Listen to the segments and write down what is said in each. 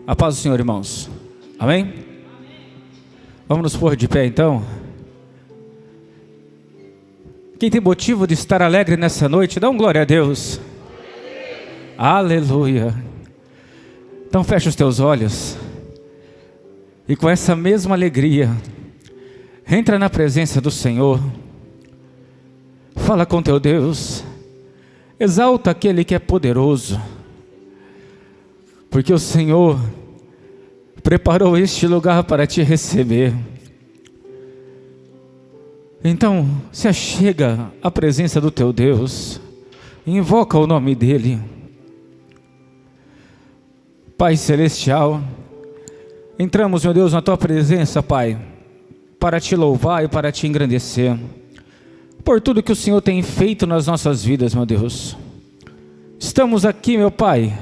A paz do Senhor, irmãos. Amém? Vamos nos pôr de pé então. Quem tem motivo de estar alegre nessa noite, dá um glória a Deus. Aleluia. Então fecha os teus olhos e com essa mesma alegria entra na presença do Senhor. Fala com teu Deus. Exalta aquele que é poderoso, porque o Senhor preparou este lugar para te receber. Então se achega à presença do teu Deus, invoca o nome dEle. Pai Celestial, entramos, meu Deus, na tua presença, Pai, para te louvar e para te engrandecer por tudo que o Senhor tem feito nas nossas vidas, meu Deus. Estamos aqui, meu Pai,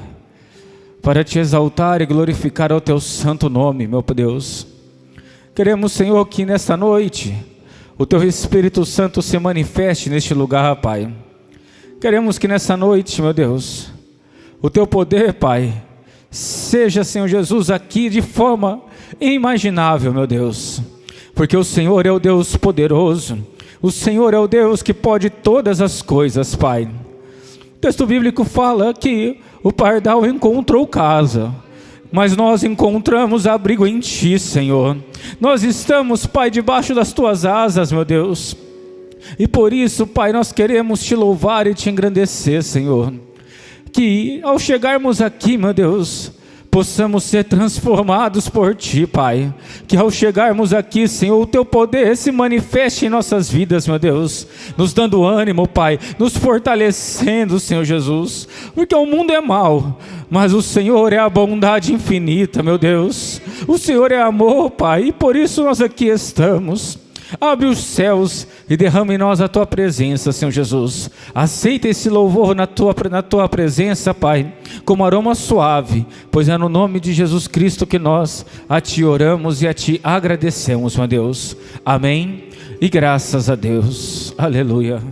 para te exaltar e glorificar o teu santo nome, meu Deus. Queremos, Senhor, que nesta noite o teu Espírito Santo se manifeste neste lugar, Pai. Queremos que nessa noite, meu Deus, o teu poder, Pai, seja, Senhor Jesus, aqui de forma inimaginável, meu Deus, porque o Senhor é o Deus poderoso. O Senhor é o Deus que pode todas as coisas, Pai. O texto bíblico fala que o pardal encontrou casa, mas nós encontramos abrigo em Ti, Senhor. Nós estamos, Pai, debaixo das Tuas asas, meu Deus. E por isso, Pai, nós queremos Te louvar e Te engrandecer, Senhor. Que ao chegarmos aqui, meu Deus, possamos ser transformados por Ti, Pai. Que ao chegarmos aqui, Senhor, o Teu poder se manifeste em nossas vidas, meu Deus, nos dando ânimo, Pai, nos fortalecendo, Senhor Jesus, porque o mundo é mau, mas o Senhor é a bondade infinita, meu Deus. O Senhor é amor, Pai, e por isso nós aqui estamos. Abre os céus e derrama em nós a Tua presença, Senhor Jesus. Aceita esse louvor na tua presença, Pai, como aroma suave, pois é no nome de Jesus Cristo que nós a Ti oramos e a Ti agradecemos, meu Deus. Amém e graças a Deus. Aleluia.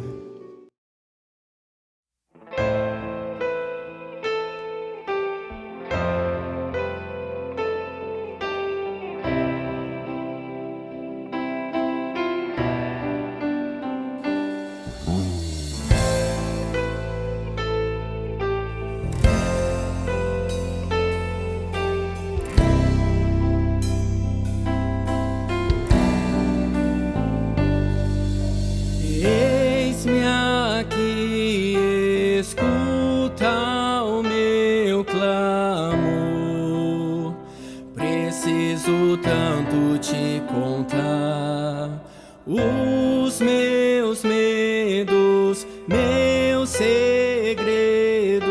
Tanto te contar os meus medos, meus segredos.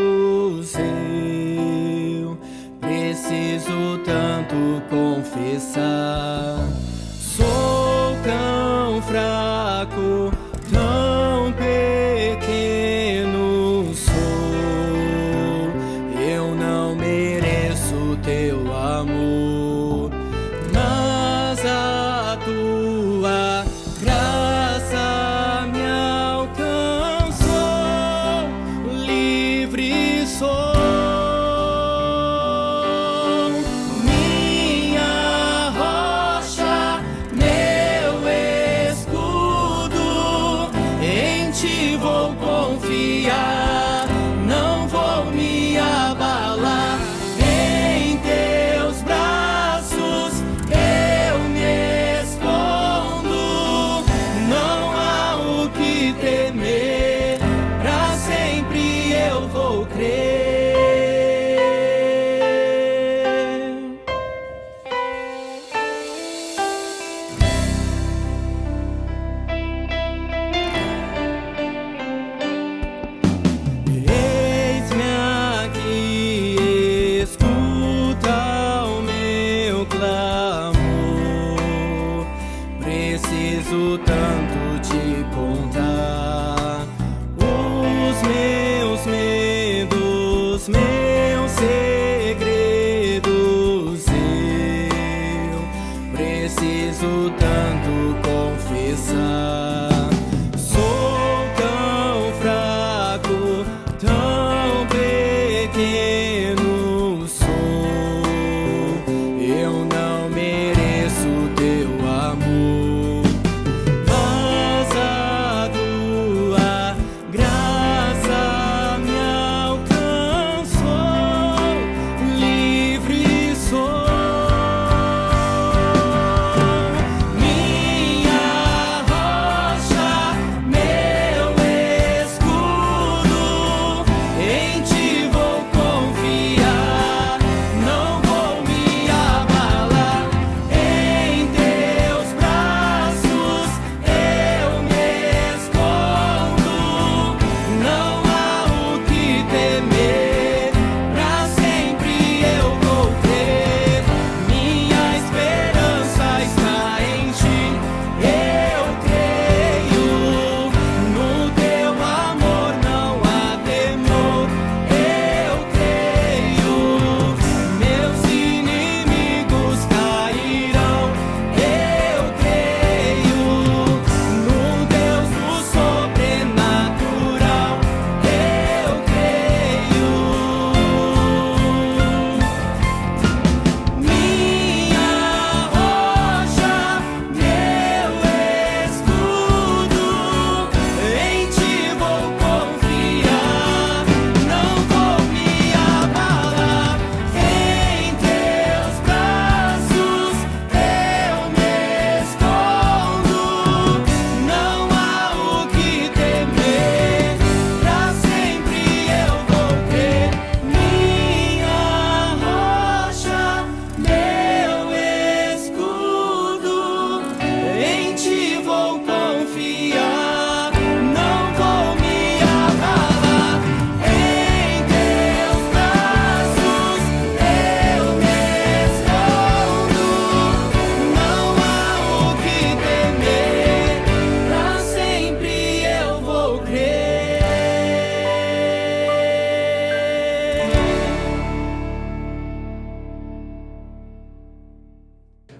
Eu preciso tanto confessar. Sou tão fraco, tão pequeno sou. Eu não mereço teu amor.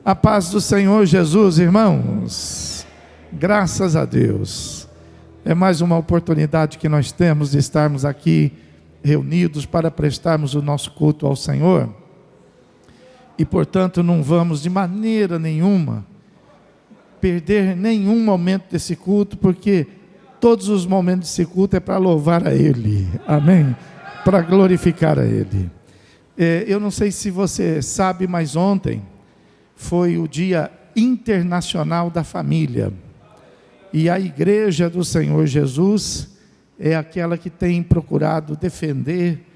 A paz do Senhor Jesus, irmãos. Graças a Deus. É mais uma oportunidade que nós temos de estarmos aqui reunidos para prestarmos o nosso culto ao Senhor. E, portanto, não vamos de maneira nenhuma perder nenhum momento desse culto, porque todos os momentos desse culto é para louvar a Ele. Amém? Para glorificar a Ele. Eu não sei se você sabe, mas ontem foi o Dia Internacional da Família. E a Igreja do Senhor Jesus é aquela que tem procurado defender,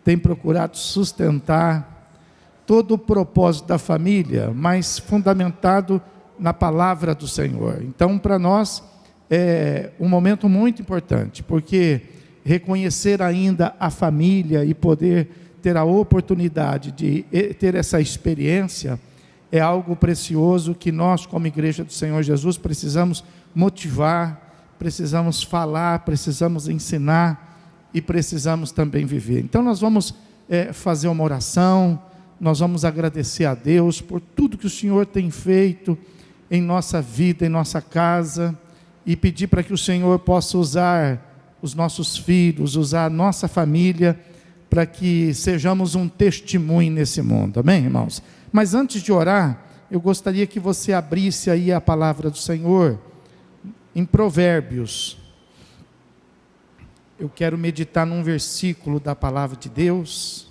tem procurado sustentar todo o propósito da família, mas fundamentado na palavra do Senhor. Então, para nós, é um momento muito importante, porque reconhecer ainda a família e poder ter a oportunidade de ter essa experiência é algo precioso que nós, como Igreja do Senhor Jesus, precisamos motivar, precisamos falar, precisamos ensinar e precisamos também viver. Então nós vamos fazer uma oração, nós vamos agradecer a Deus por tudo que o Senhor tem feito em nossa vida, em nossa casa, e pedir para que o Senhor possa usar os nossos filhos, usar a nossa família, para que sejamos um testemunho nesse mundo. Amém, irmãos? Mas antes de orar, eu gostaria que você abrisse aí a palavra do Senhor em Provérbios. Eu quero meditar num versículo da palavra de Deus.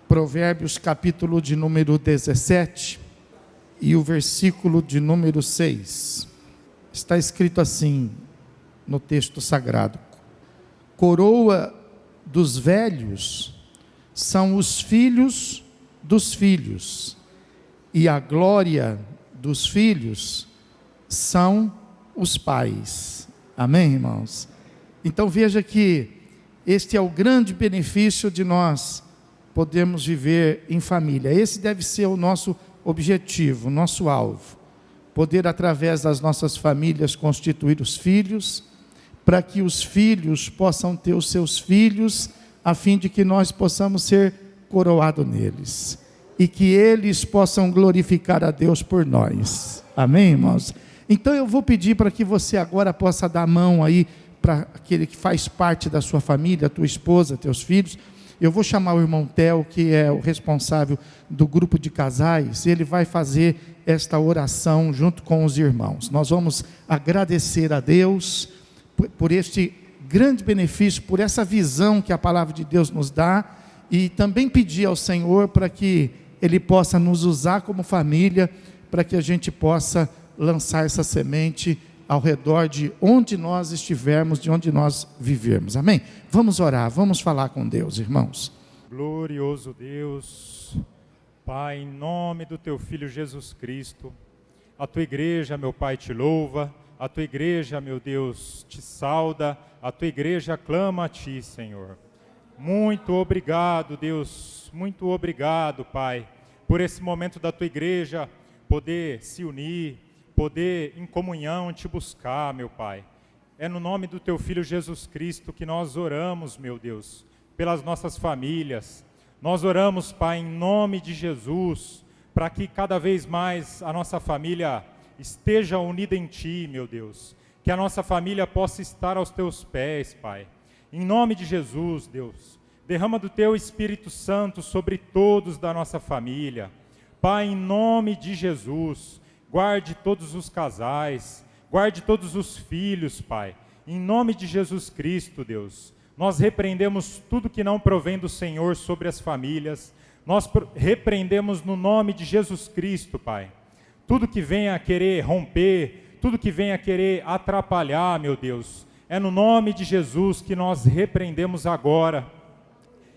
Provérbios, capítulo de número 17 e o versículo de número 6. Está escrito assim no texto sagrado: coroa dos velhos são os filhos dos filhos, e a glória dos filhos são os pais. Amém, irmãos? Então veja que este é o grande benefício de nós podermos viver em família. Esse deve ser o nosso objetivo, o nosso alvo, poder através das nossas famílias constituir os filhos, para que os filhos possam ter os seus filhos, a fim de que nós possamos ser coroados neles, e que eles possam glorificar a Deus por nós. Amém, irmãos? Então eu vou pedir para que você agora possa dar a mão aí para aquele que faz parte da sua família, tua esposa, teus filhos. Eu vou chamar o irmão Theo, que é o responsável do grupo de casais, e ele vai fazer esta oração junto com os irmãos. Nós vamos agradecer a Deus por este grande benefício, por essa visão que a palavra de Deus nos dá, e também pedir ao Senhor para que Ele possa nos usar como família, para que a gente possa lançar essa semente ao redor de onde nós estivermos, de onde nós vivermos. Amém? Vamos orar, vamos falar com Deus, irmãos. Glorioso Deus, Pai, em nome do Teu Filho Jesus Cristo, a Tua igreja, meu Pai, te louva, a Tua igreja, meu Deus, te sauda, a Tua igreja clama a Ti, Senhor. Muito obrigado, Deus, muito obrigado, Pai, por esse momento da Tua igreja poder se unir, poder em comunhão te buscar, meu Pai. É no nome do Teu Filho Jesus Cristo que nós oramos, meu Deus, pelas nossas famílias. Nós oramos, Pai, em nome de Jesus, para que cada vez mais a nossa família esteja unida em Ti, meu Deus. Que a nossa família possa estar aos Teus pés, Pai. Em nome de Jesus, Deus, derrama do Teu Espírito Santo sobre todos da nossa família. Pai, em nome de Jesus, guarde todos os casais, guarde todos os filhos, Pai. Em nome de Jesus Cristo, Deus, nós repreendemos tudo que não provém do Senhor sobre as famílias. Nós repreendemos no nome de Jesus Cristo, Pai. Tudo que venha a querer romper, tudo que venha a querer atrapalhar, meu Deus, é no nome de Jesus que nós repreendemos agora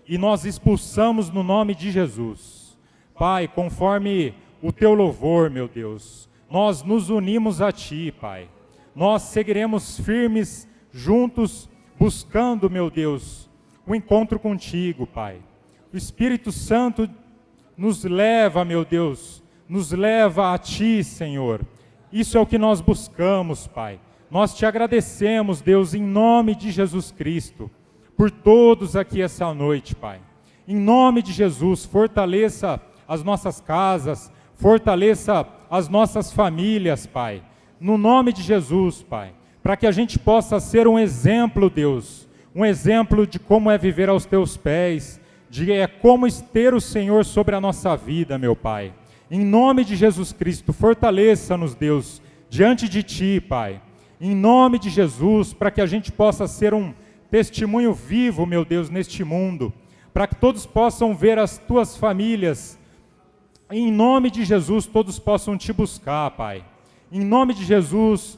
e nós expulsamos no nome de Jesus. Pai, conforme o Teu louvor, meu Deus, nós nos unimos a Ti, Pai. Nós seguiremos firmes juntos, buscando, meu Deus, o encontro contigo, Pai. O Espírito Santo nos leva, meu Deus, nos leva a Ti, Senhor. Isso é o que nós buscamos, Pai. Nós Te agradecemos, Deus, em nome de Jesus Cristo, por todos aqui essa noite, Pai. Em nome de Jesus, fortaleça as nossas casas, fortaleça as nossas famílias, Pai, no nome de Jesus, Pai, para que a gente possa ser um exemplo, Deus, um exemplo de como é viver aos Teus pés, de como ter o Senhor sobre a nossa vida, meu Pai. Em nome de Jesus Cristo, fortaleça-nos, Deus, diante de Ti, Pai. Em nome de Jesus, para que a gente possa ser um testemunho vivo, meu Deus, neste mundo, para que todos possam ver as Tuas famílias. Em nome de Jesus, todos possam Te buscar, Pai. Em nome de Jesus,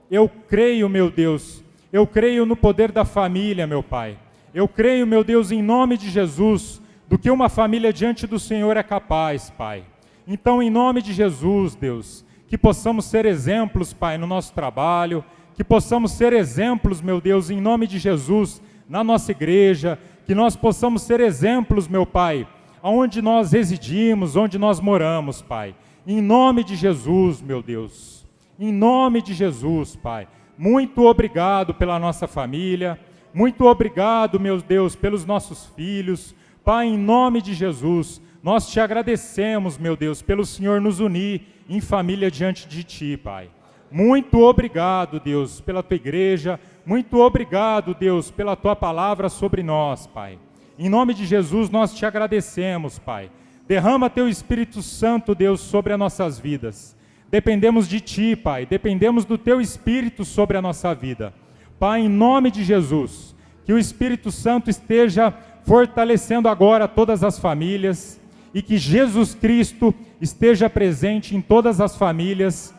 eu creio, meu Deus, eu creio no poder da família, meu Pai. Eu creio, meu Deus, em nome de Jesus, do que uma família diante do Senhor é capaz, Pai. Então, em nome de Jesus, Deus, que possamos ser exemplos, Pai, no nosso trabalho, que possamos ser exemplos, meu Deus, em nome de Jesus, na nossa igreja, que nós possamos ser exemplos, meu Pai, onde nós residimos, onde nós moramos, Pai. Em nome de Jesus, meu Deus. Em nome de Jesus, Pai. Muito obrigado pela nossa família. Muito obrigado, meu Deus, pelos nossos filhos. Pai, em nome de Jesus, nós te agradecemos, meu Deus, pelo Senhor nos unir em família diante de Ti, Pai. Muito obrigado, Deus, pela Tua igreja. Muito obrigado, Deus, pela Tua palavra sobre nós, Pai. Em nome de Jesus, nós te agradecemos, Pai. Derrama Teu Espírito Santo, Deus, sobre as nossas vidas. Dependemos de Ti, Pai. Dependemos do Teu Espírito sobre a nossa vida. Pai, em nome de Jesus, que o Espírito Santo esteja fortalecendo agora todas as famílias e que Jesus Cristo esteja presente em todas as famílias.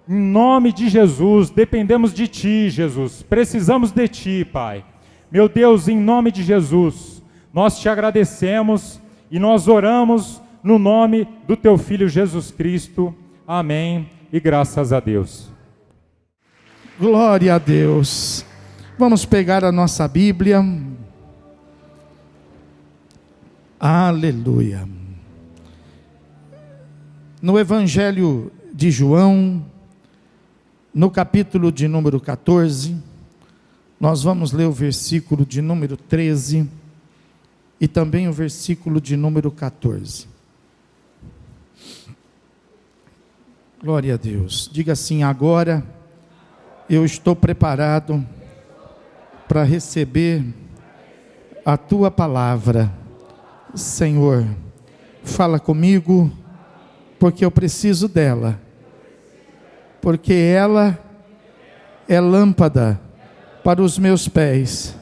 Em nome de Jesus, dependemos de Ti, Jesus. Precisamos de Ti, Pai. Meu Deus, em nome de Jesus, nós te agradecemos e nós oramos no nome do Teu Filho Jesus Cristo. Amém e graças a Deus. Glória a Deus. Vamos pegar a nossa Bíblia. Aleluia. No Evangelho de João, no capítulo de número 14, nós vamos ler o versículo de número 13 e também o versículo de número 14. Glória a Deus. Diga assim: agora eu estou preparado para receber a Tua palavra. Senhor, fala comigo, porque eu preciso dela. Porque ela é lâmpada para os meus pés,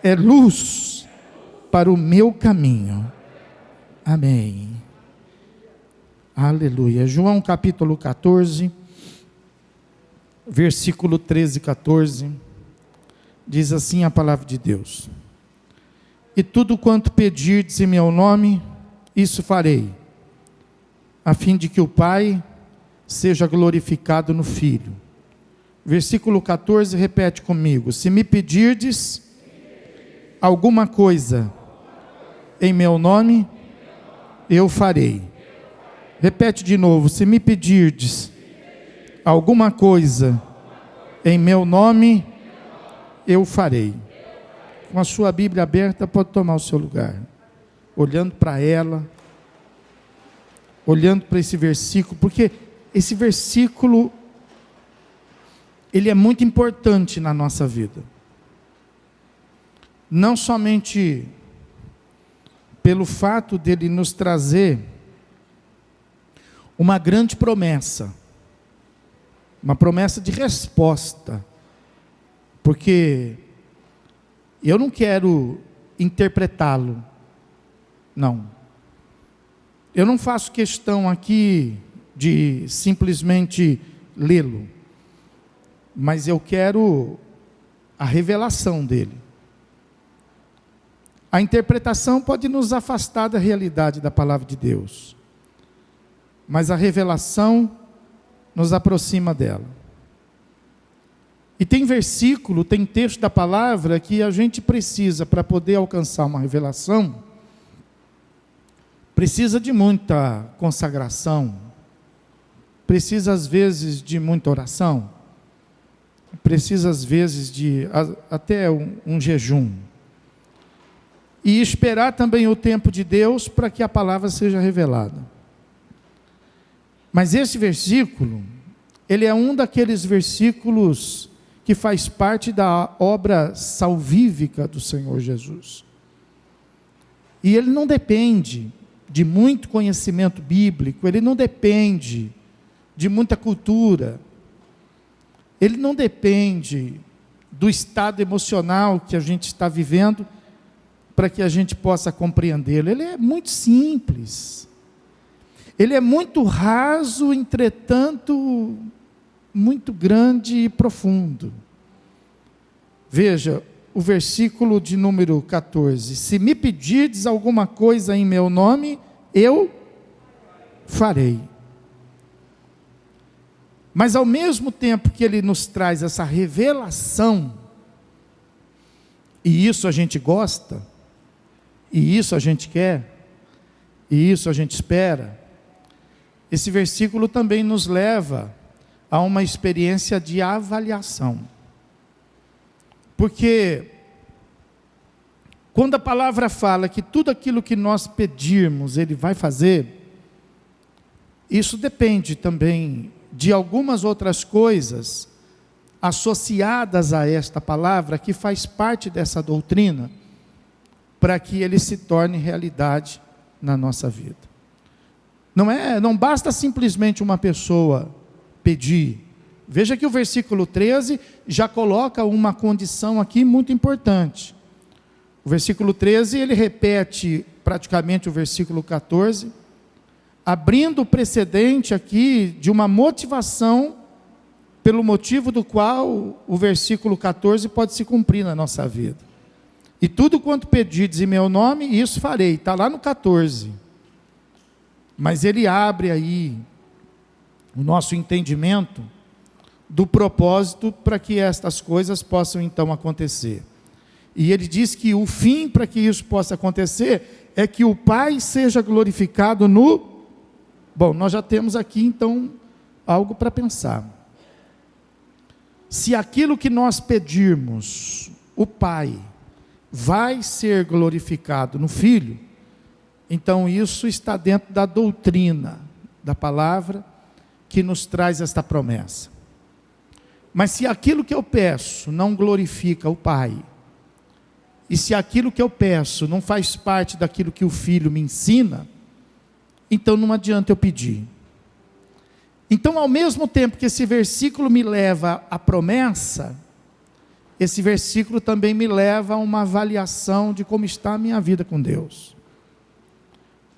é luz para o meu caminho. Amém. Aleluia. João capítulo 14, versículo 13 e 14, diz assim a palavra de Deus: e tudo quanto pedirdes em meu nome, isso farei, a fim de que o Pai seja glorificado no Filho. Versículo 14, repete comigo: se me pedirdes alguma coisa em meu nome, eu farei. Repete de novo: se me pedirdes alguma coisa em meu nome, eu farei. Com a sua Bíblia aberta, pode tomar o seu lugar, olhando para ela, olhando para esse versículo, porque esse versículo, ele é muito importante na nossa vida. Não somente pelo fato dele nos trazer uma grande promessa, uma promessa de resposta, porque eu não quero interpretá-lo, não. Eu não faço questão aqui de simplesmente lê-lo, mas eu quero a revelação dele. A interpretação pode nos afastar da realidade da palavra de Deus, mas a revelação nos aproxima dela. E tem versículo, tem texto da palavra que a gente precisa, para poder alcançar uma revelação, precisa de muita consagração, precisa às vezes de muita oração, precisa às vezes de até um jejum, e esperar também o tempo de Deus para que a palavra seja revelada. Mas esse versículo, ele é um daqueles versículos que faz parte da obra salvífica do Senhor Jesus. E ele não depende de muito conhecimento bíblico, ele não depende de muita cultura, ele não depende do estado emocional que a gente está vivendo para que a gente possa compreendê-lo. Ele é muito simples, ele é muito raso, entretanto muito grande e profundo. Veja o versículo de número 14: se me pedirdes alguma coisa em meu nome, eu farei. Mas ao mesmo tempo que ele nos traz essa revelação, e isso a gente gosta, e isso a gente quer, e isso a gente espera, esse versículo também nos leva a uma experiência de avaliação. Porque quando a palavra fala que tudo aquilo que nós pedirmos, Ele vai fazer, isso depende também de algumas outras coisas associadas a esta palavra, que faz parte dessa doutrina, para que ele se torne realidade na nossa vida. Não basta simplesmente uma pessoa pedir. Veja que o versículo 13 já coloca uma condição aqui muito importante. O versículo 13, ele repete praticamente o versículo 14, abrindo o precedente aqui de uma motivação, pelo motivo do qual o versículo 14 pode se cumprir na nossa vida. E tudo quanto pedirdes em meu nome, isso farei. Está lá no 14. Mas ele abre aí o nosso entendimento do propósito para que estas coisas possam então acontecer. E ele diz que o fim para que isso possa acontecer é que o Pai seja glorificado no... Bom, nós já temos aqui então algo para pensar. Se aquilo que nós pedirmos, o Pai vai ser glorificado no Filho, então isso está dentro da doutrina da palavra que nos traz esta promessa. Mas se aquilo que eu peço não glorifica o Pai, e se aquilo que eu peço não faz parte daquilo que o Filho me ensina, então não adianta eu pedir. Então, ao mesmo tempo que esse versículo me leva à promessa, esse versículo também me leva a uma avaliação de como está a minha vida com Deus.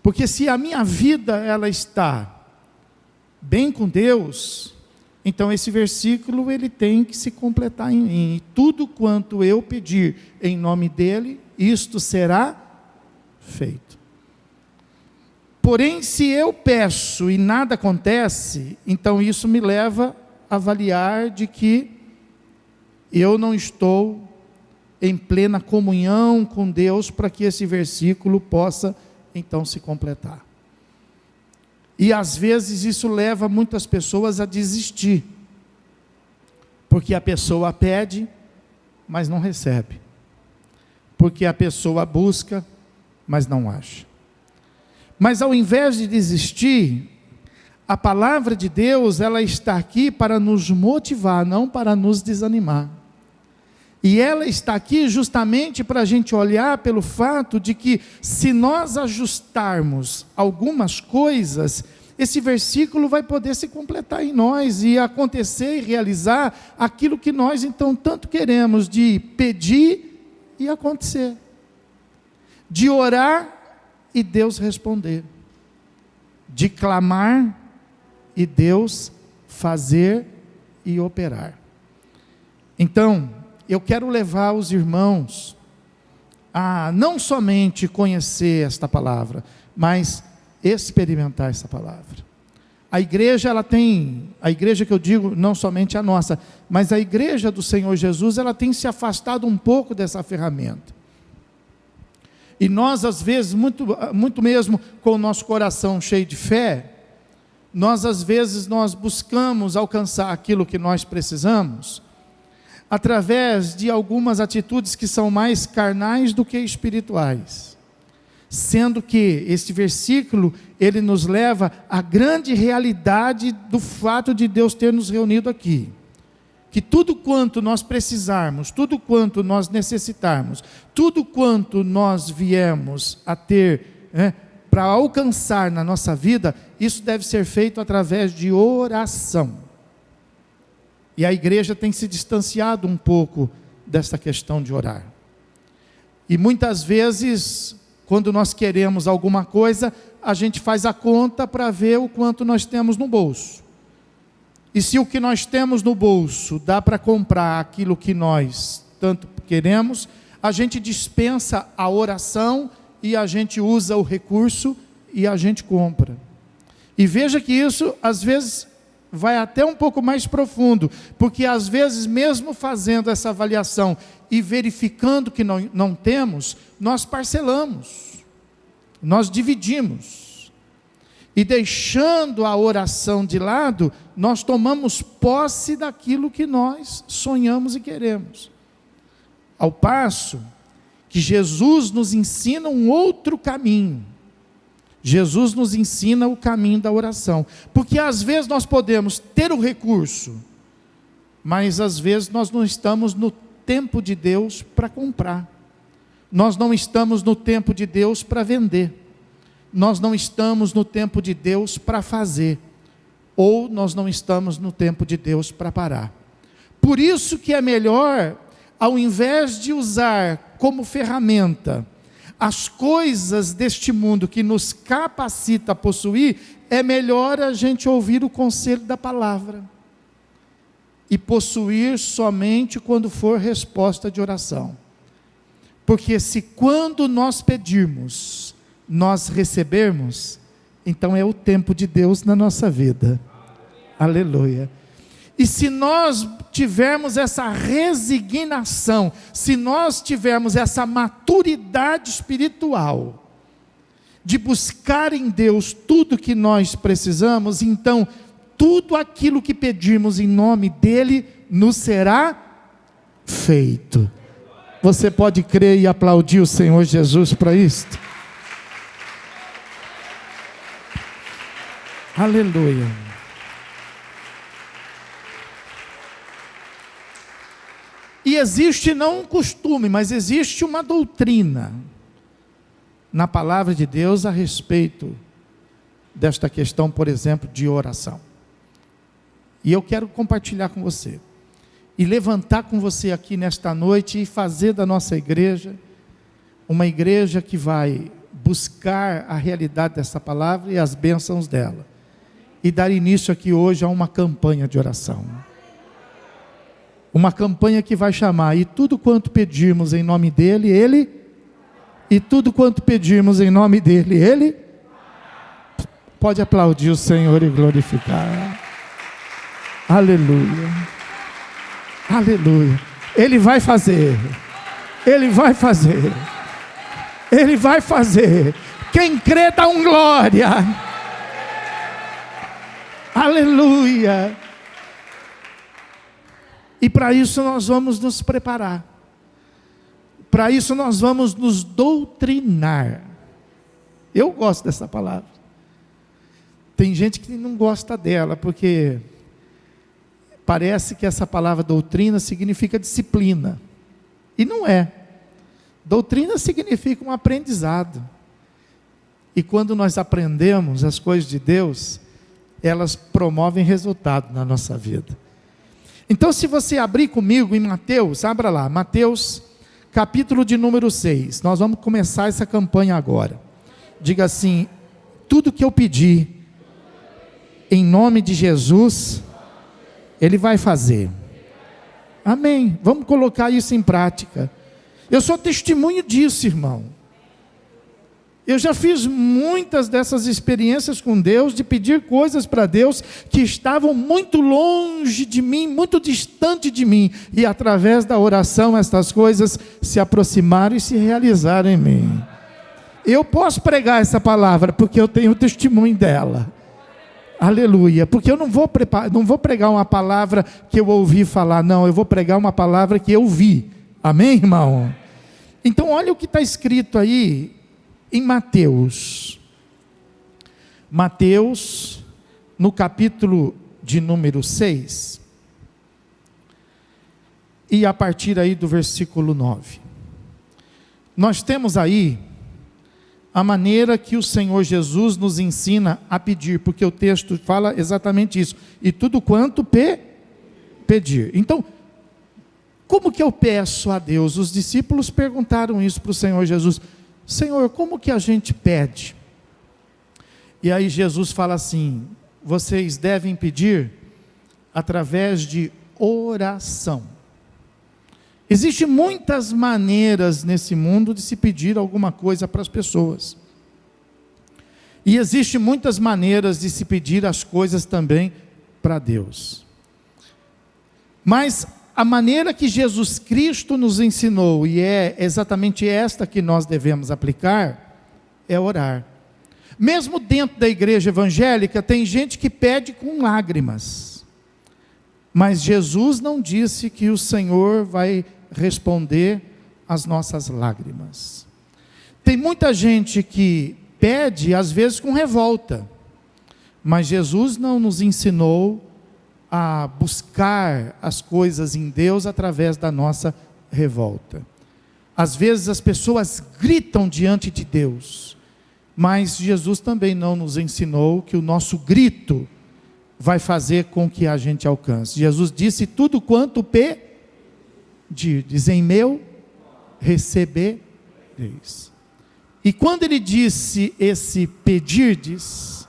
Porque se a minha vida ela está bem com Deus, então esse versículo ele tem que se completar em mim. Tudo quanto eu pedir em nome dele, isto será feito. Porém, se eu peço e nada acontece, então isso me leva a avaliar de que eu não estou em plena comunhão com Deus para que esse versículo possa então se completar. E às vezes isso leva muitas pessoas a desistir, porque a pessoa pede, mas não recebe, porque a pessoa busca, mas não acha. Mas ao invés de desistir, a palavra de Deus, ela está aqui para nos motivar, não para nos desanimar. E ela está aqui justamente para a gente olhar pelo fato de que, se nós ajustarmos algumas coisas, esse versículo vai poder se completar em nós e acontecer e realizar aquilo que nós então tanto queremos, de pedir e acontecer, de orar e Deus responder, de clamar e Deus fazer e operar. Então, eu quero levar os irmãos a não somente conhecer esta palavra, mas experimentar essa palavra. A igreja, a igreja que eu digo, não somente a nossa, mas a igreja do Senhor Jesus, ela tem se afastado um pouco dessa ferramenta. E nós, às vezes, muito mesmo com o nosso coração cheio de fé, às vezes nós buscamos alcançar aquilo que nós precisamos, através de algumas atitudes que são mais carnais do que espirituais. sendo que este versículo, ele nos leva à grande realidade do fato de Deus ter nos reunido aqui. Que tudo quanto nós precisarmos, tudo quanto nós necessitarmos, tudo quanto nós viemos a ter, para alcançar na nossa vida, isso deve ser feito através de oração. E a igreja tem se distanciado um pouco dessa questão de orar. E muitas vezes, quando nós queremos alguma coisa, a gente faz a conta para ver o quanto nós temos no bolso. E se o que nós temos no bolso dá para comprar aquilo que nós tanto queremos, a gente dispensa a oração e a gente usa o recurso e a gente compra. E veja que isso, às vezes, vai até um pouco mais profundo, porque às vezes, mesmo fazendo essa avaliação e verificando que não temos, nós parcelamos, nós dividimos. E deixando a oração de lado, nós tomamos posse daquilo que nós sonhamos e queremos. Ao passo que Jesus nos ensina um outro caminho. Jesus nos ensina o caminho da oração. Porque às vezes nós podemos ter o recurso, mas às vezes nós não estamos no tempo de Deus para comprar. Nós não estamos no tempo de Deus para vender. Nós não estamos no tempo de Deus para fazer. Ou nós não estamos no tempo de Deus para parar. Por isso que é melhor, ao invés de usar como ferramenta as coisas deste mundo que nos capacita a possuir, é melhor a gente ouvir o conselho da palavra e possuir somente quando for resposta de oração. Porque se quando nós pedirmos, nós recebermos, então é o tempo de Deus na nossa vida. Aleluia. E se nós tivermos essa resignação, se nós tivermos essa maturidade espiritual, de buscar em Deus tudo que nós precisamos, então tudo aquilo que pedirmos em nome dEle, nos será feito. Você pode crer e aplaudir o Senhor Jesus para isto? Aleluia. E existe não um costume, mas existe uma doutrina na palavra de Deus a respeito desta questão, por exemplo, de oração. E eu quero compartilhar com você, e levantar com você aqui nesta noite, e fazer da nossa igreja, uma igreja que vai buscar a realidade dessa palavra e as bênçãos dela, e dar início aqui hoje a uma campanha de oração. Uma campanha que vai chamar, e tudo quanto pedirmos em nome dEle, Ele, e tudo quanto pedirmos em nome dEle, Ele, pode aplaudir o Senhor e glorificar. Aleluia, aleluia. Ele vai fazer, Ele vai fazer, Ele vai fazer. Quem crê dá um glória. Aleluia. E para isso nós vamos nos preparar. Para isso nós vamos nos doutrinar. Eu gosto dessa palavra. Tem gente que não gosta dela, porque parece que essa palavra doutrina significa disciplina. E não é. Doutrina significa um aprendizado. E quando nós aprendemos as coisas de Deus, elas promovem resultado na nossa vida. Então, se você abrir comigo em Mateus, abra lá, Mateus, capítulo de número 6. Nós vamos começar essa campanha agora. Diga assim: tudo que eu pedi, em nome de Jesus, Ele vai fazer. Amém. Vamos colocar isso em prática. Eu sou testemunho disso, irmão. Eu já fiz muitas dessas experiências com Deus, de pedir coisas para Deus que estavam muito longe de mim, muito distante de mim, e através da oração estas coisas se aproximaram e se realizaram em mim. Eu posso pregar essa palavra porque eu tenho testemunho dela. Aleluia. Porque eu não vou pregar uma palavra que eu ouvi falar, não, eu vou pregar uma palavra que eu vi. Amém, irmão? Então olha o que está escrito aí em Mateus, no capítulo de número 6, e a partir aí do versículo 9, nós temos aí a maneira que o Senhor Jesus nos ensina a pedir, porque o texto fala exatamente isso, e tudo quanto pedir. Então, como que eu peço a Deus? Os discípulos perguntaram isso para o Senhor Jesus: Senhor, como que a gente pede? E aí Jesus fala assim: vocês devem pedir através de oração. Existem muitas maneiras nesse mundo de se pedir alguma coisa para as pessoas. E existem muitas maneiras de se pedir as coisas também para Deus. Mas a maneira que Jesus Cristo nos ensinou, e é exatamente esta que nós devemos aplicar, é orar. Mesmo dentro da igreja evangélica, tem gente que pede com lágrimas. Mas Jesus não disse que o Senhor vai responder às nossas lágrimas. Tem muita gente que pede, às vezes com revolta. Mas Jesus não nos ensinou a buscar as coisas em Deus através da nossa revolta. Às vezes as pessoas gritam diante de Deus, mas Jesus também não nos ensinou que o nosso grito vai fazer com que a gente alcance. Jesus disse: tudo quanto pedirdes em meu, recebereis. E quando ele disse esse pedirdes,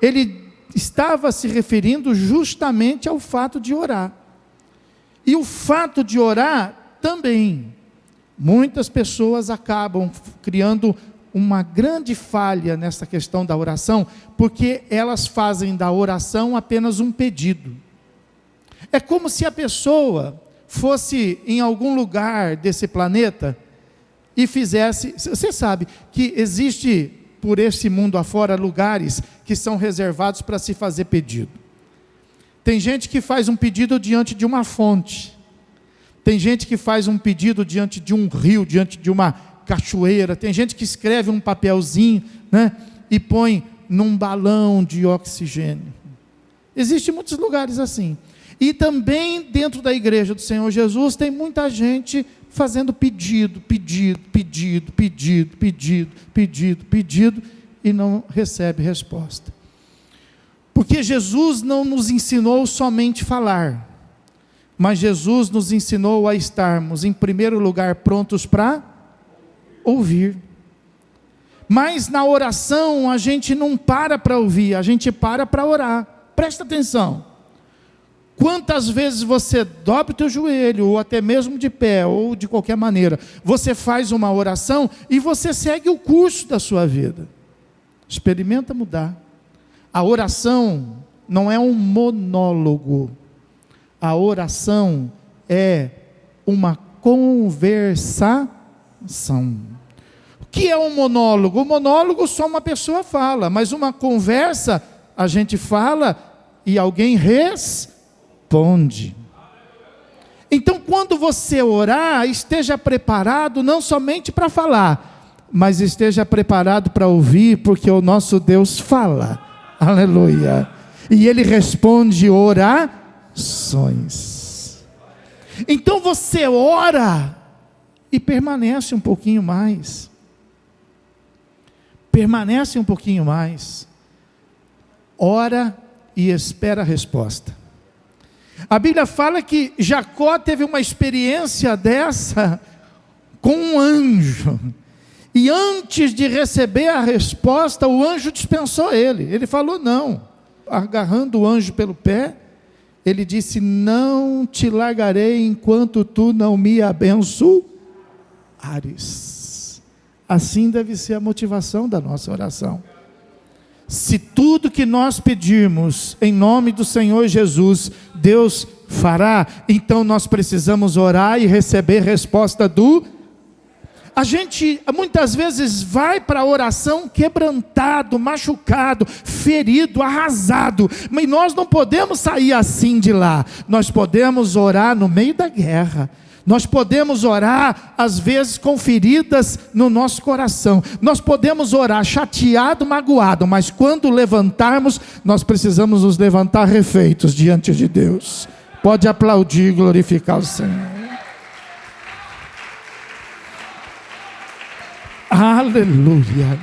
ele estava se referindo justamente ao fato de orar. E o fato de orar também, muitas pessoas acabam criando uma grande falha nessa questão da oração, porque elas fazem da oração apenas um pedido. É como se a pessoa fosse em algum lugar desse planeta e fizesse... Você sabe que existe por esse mundo afora lugares que são reservados para se fazer pedido. Tem gente que faz um pedido diante de uma fonte. Tem gente que faz um pedido diante de um rio, diante de uma cachoeira. Tem gente que escreve um papelzinho, né, e põe num balão de oxigênio. Existem muitos lugares assim. E também dentro da igreja do Senhor Jesus tem muita gente fazendo pedido, e não recebe resposta. Porque Jesus não nos ensinou somente falar, mas Jesus nos ensinou a estarmos, em primeiro lugar, prontos para ouvir. Mas na oração a gente não para ouvir, a gente para orar. Presta atenção. Quantas vezes você dobra o teu joelho, ou até mesmo de pé, ou de qualquer maneira, você faz uma oração e você segue o curso da sua vida. Experimenta mudar. A oração não é um monólogo. A oração é uma conversação. O que é um monólogo? O monólogo só uma pessoa fala, mas uma conversa a gente fala e alguém responde. Então, quando você orar, esteja preparado não somente para falar, mas esteja preparado para ouvir, porque o nosso Deus fala, aleluia, e Ele responde orações. Então você ora e permanece um pouquinho mais, ora e espera a resposta. A Bíblia fala que Jacó teve uma experiência dessa com um anjo, e antes de receber a resposta, o anjo dispensou ele. Ele falou não, agarrando o anjo pelo pé, ele disse: não te largarei enquanto tu não me abençoares. Assim deve ser a motivação da nossa oração. Se tudo que nós pedirmos em nome do Senhor Jesus, Deus fará, então nós precisamos orar e receber resposta a gente muitas vezes vai para a oração quebrantado, machucado, ferido, arrasado, mas nós não podemos sair assim de lá. Nós podemos orar no meio da guerra. Nós podemos orar, às vezes, com feridas no nosso coração. Nós podemos orar chateado, magoado, mas quando levantarmos, nós precisamos nos levantar refeitos diante de Deus. Pode aplaudir e glorificar o Senhor. Aleluia.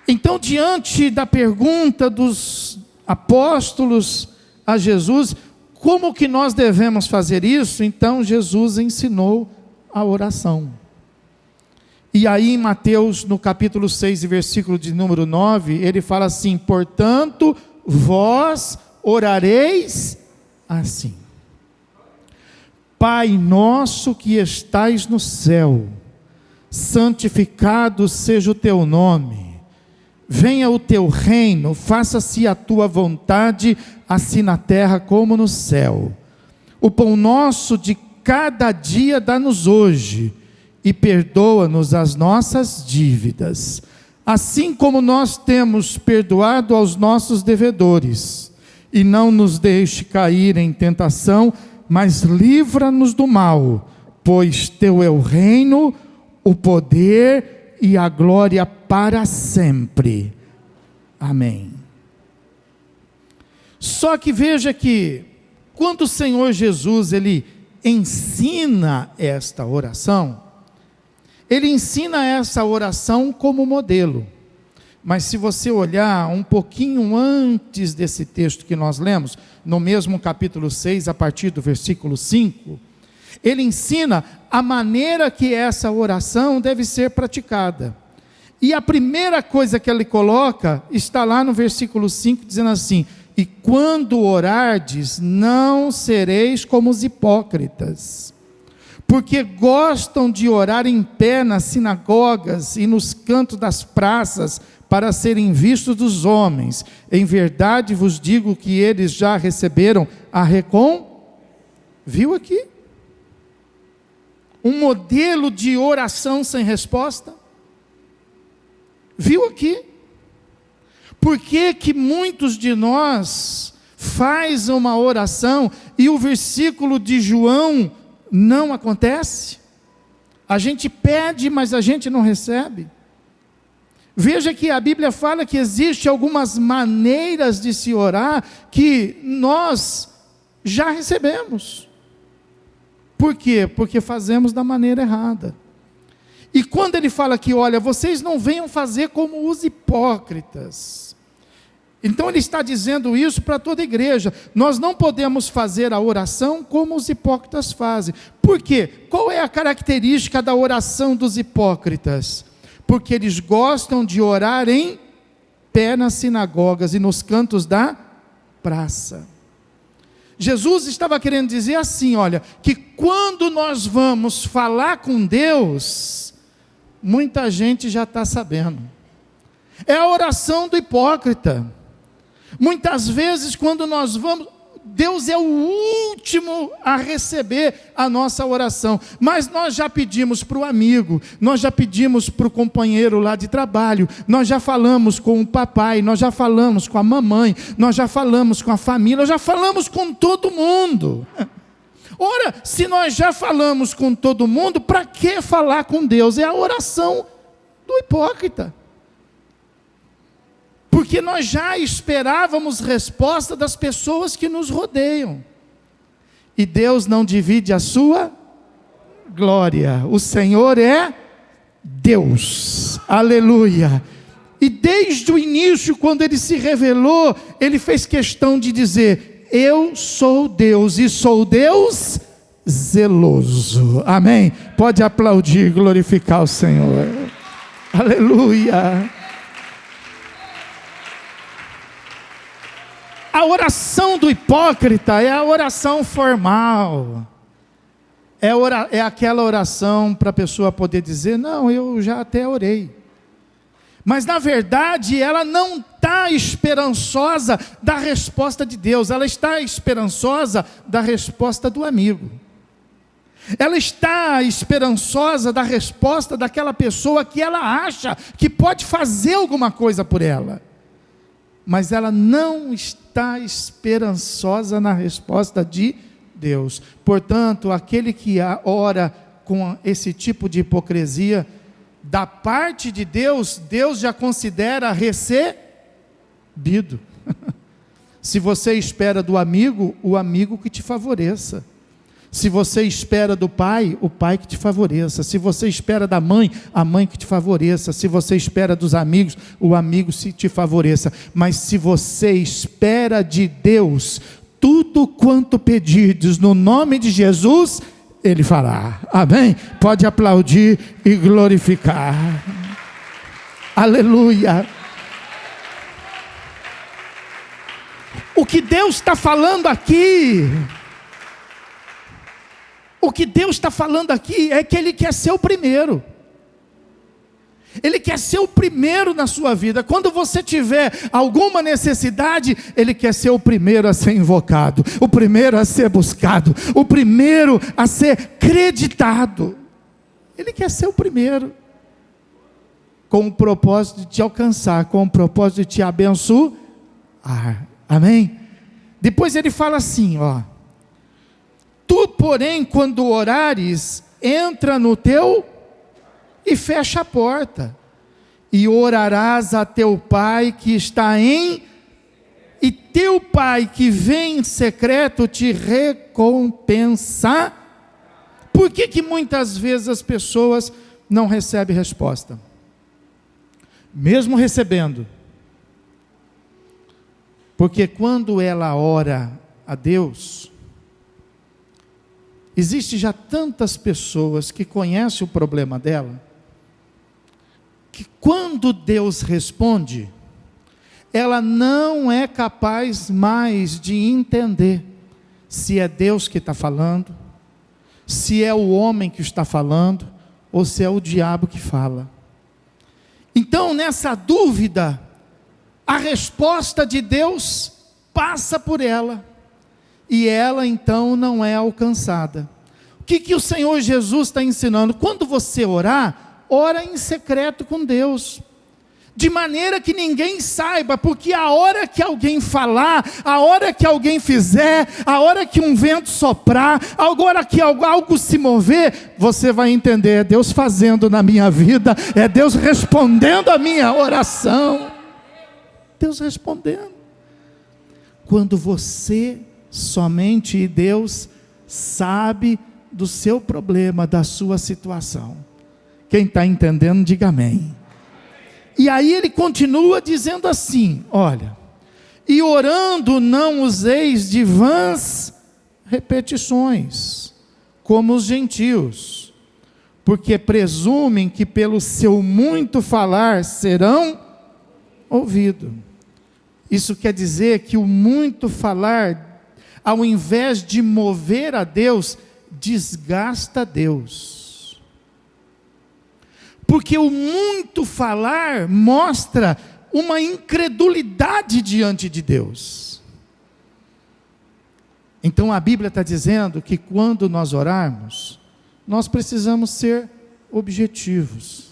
Então, diante da pergunta dos apóstolos a Jesus, como que nós devemos fazer isso? Então Jesus ensinou a oração. E aí em Mateus, no capítulo 6, versículo de número 9, ele fala assim: portanto, vós orareis assim: Pai nosso que estais no céu, santificado seja o teu nome. Venha o teu reino, faça-se a tua vontade, assim na terra como no céu. O pão nosso de cada dia dá-nos hoje, e perdoa-nos as nossas dívidas, assim como nós temos perdoado aos nossos devedores. E não nos deixe cair em tentação, mas livra-nos do mal, pois teu é o reino, o poder e a glória para sempre. Amém. Só que veja que, quando o Senhor Jesus, ele ensina esta oração, ele ensina essa oração como modelo. Mas se você olhar um pouquinho antes desse texto que nós lemos, no mesmo capítulo 6, a partir do versículo 5, ele ensina a maneira que essa oração deve ser praticada. E a primeira coisa que ele coloca está lá no versículo 5, dizendo assim: e quando orardes, não sereis como os hipócritas, porque gostam de orar em pé nas sinagogas e nos cantos das praças, para serem vistos dos homens. Em verdade vos digo que eles já receberam a Viu aqui? Um modelo de oração sem resposta. Viu aqui? Por que que muitos de nós faz uma oração e o versículo de João não acontece? A gente pede, mas a gente não recebe. Veja que a Bíblia fala que existe algumas maneiras de se orar que nós já recebemos. Por quê? Porque fazemos da maneira errada. E quando ele fala que, olha, vocês não venham fazer como os hipócritas. Então ele está dizendo isso para toda a igreja. Nós não podemos fazer a oração como os hipócritas fazem. Por quê? Qual é a característica da oração dos hipócritas? Porque eles gostam de orar em pé nas sinagogas e nos cantos da praça. Jesus estava querendo dizer assim, olha, que quando nós vamos falar com Deus, muita gente já está sabendo. É a oração do hipócrita. Muitas vezes quando nós vamos, Deus é o último a receber a nossa oração, mas nós já pedimos para o amigo, nós já pedimos para o companheiro lá de trabalho, nós já falamos com o papai, nós já falamos com a mamãe, nós já falamos com a família, nós já falamos com todo mundo. Ora, se nós já falamos com todo mundo, para que falar com Deus? É a oração do hipócrita. Porque nós já esperávamos resposta das pessoas que nos rodeiam. E Deus não divide a sua glória. O Senhor é Deus. Aleluia. E desde o início, quando Ele se revelou, Ele fez questão de dizer: eu sou Deus e sou Deus zeloso. Amém? Pode aplaudir e glorificar o Senhor. Aleluia. A oração do hipócrita é a oração formal. É aquela oração para a pessoa poder dizer: não, eu já até orei. Mas na verdade ela não está esperançosa da resposta de Deus. Ela está esperançosa da resposta do amigo. Ela está esperançosa da resposta daquela pessoa que ela acha que pode fazer alguma coisa por ela. Mas ela não está esperançosa na resposta de Deus. Portanto, aquele que ora com esse tipo de hipocrisia, da parte de Deus, Deus já considera recebido. Se você espera do amigo, o amigo que te favoreça. Se você espera do pai, o pai que te favoreça. Se você espera da mãe, a mãe que te favoreça. Se você espera dos amigos, o amigo que te favoreça. Mas se você espera de Deus, tudo quanto pedirdes no nome de Jesus, Ele fará. Amém? Pode aplaudir e glorificar. Aleluia. O que Deus está falando aqui, é que Ele quer ser o primeiro. Ele quer ser o primeiro na sua vida. Quando você tiver alguma necessidade, Ele quer ser o primeiro a ser invocado, o primeiro a ser buscado, o primeiro a ser creditado. Ele quer ser o primeiro, com o propósito de te alcançar, com o propósito de te abençoar. Amém? Depois ele fala assim, ó: tu, porém, quando orares, entra no teu e fecha a porta, e orarás a teu pai que está e teu pai que vem em secreto te recompensa. Por que muitas vezes as pessoas não recebem resposta? Mesmo recebendo, porque quando ela ora a Deus, existe já tantas pessoas que conhecem o problema dela, que quando Deus responde, ela não é capaz mais de entender se é Deus que está falando, se é o homem que está falando, ou se é o diabo que fala. Então, nessa dúvida, a resposta de Deus passa por ela, e ela então não é alcançada. O que o Senhor Jesus está ensinando? Quando você orar, ora em secreto com Deus, de maneira que ninguém saiba, porque a hora que alguém falar, a hora que alguém fizer, a hora que um vento soprar, agora que algo se mover, você vai entender: é Deus fazendo na minha vida, é Deus respondendo a minha oração. Deus respondendo. Quando você, somente Deus, sabe do seu problema, da sua situação. Quem está entendendo, diga amém. E aí ele continua dizendo assim, olha: e orando não useis de vãs repetições, como os gentios, porque presumem que pelo seu muito falar serão ouvidos. Isso quer dizer que o muito falar, ao invés de mover a Deus, desgasta Deus. Porque o muito falar mostra uma incredulidade diante de Deus. Então a Bíblia está dizendo que quando nós orarmos, nós precisamos ser objetivos.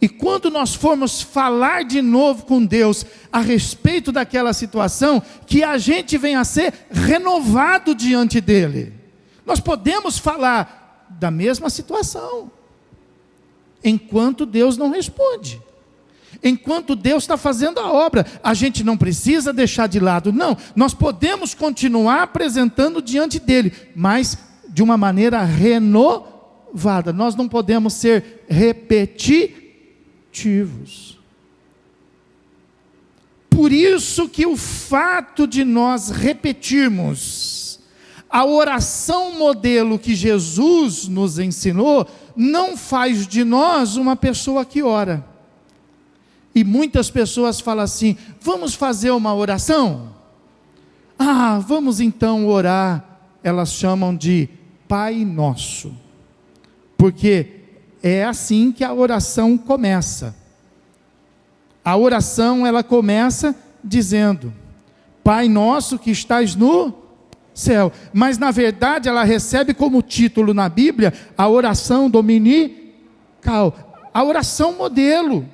E quando nós formos falar de novo com Deus a respeito daquela situação, que a gente venha a ser renovado diante dEle. Nós podemos falar da mesma situação, enquanto Deus não responde, enquanto Deus está fazendo a obra, a gente não precisa deixar de lado, não, nós podemos continuar apresentando diante dEle, mas de uma maneira renovada. Nós não podemos ser repetitivos. Por isso que o fato de nós repetirmos a oração modelo que Jesus nos ensinou, não faz de nós uma pessoa que ora. E muitas pessoas falam assim: vamos fazer uma oração? Vamos então orar. Elas chamam de Pai Nosso, porque é assim que a oração começa. A oração, ela começa dizendo: Pai nosso que estás no céu. Mas na verdade ela recebe como título na Bíblia a oração dominical, a oração modelo.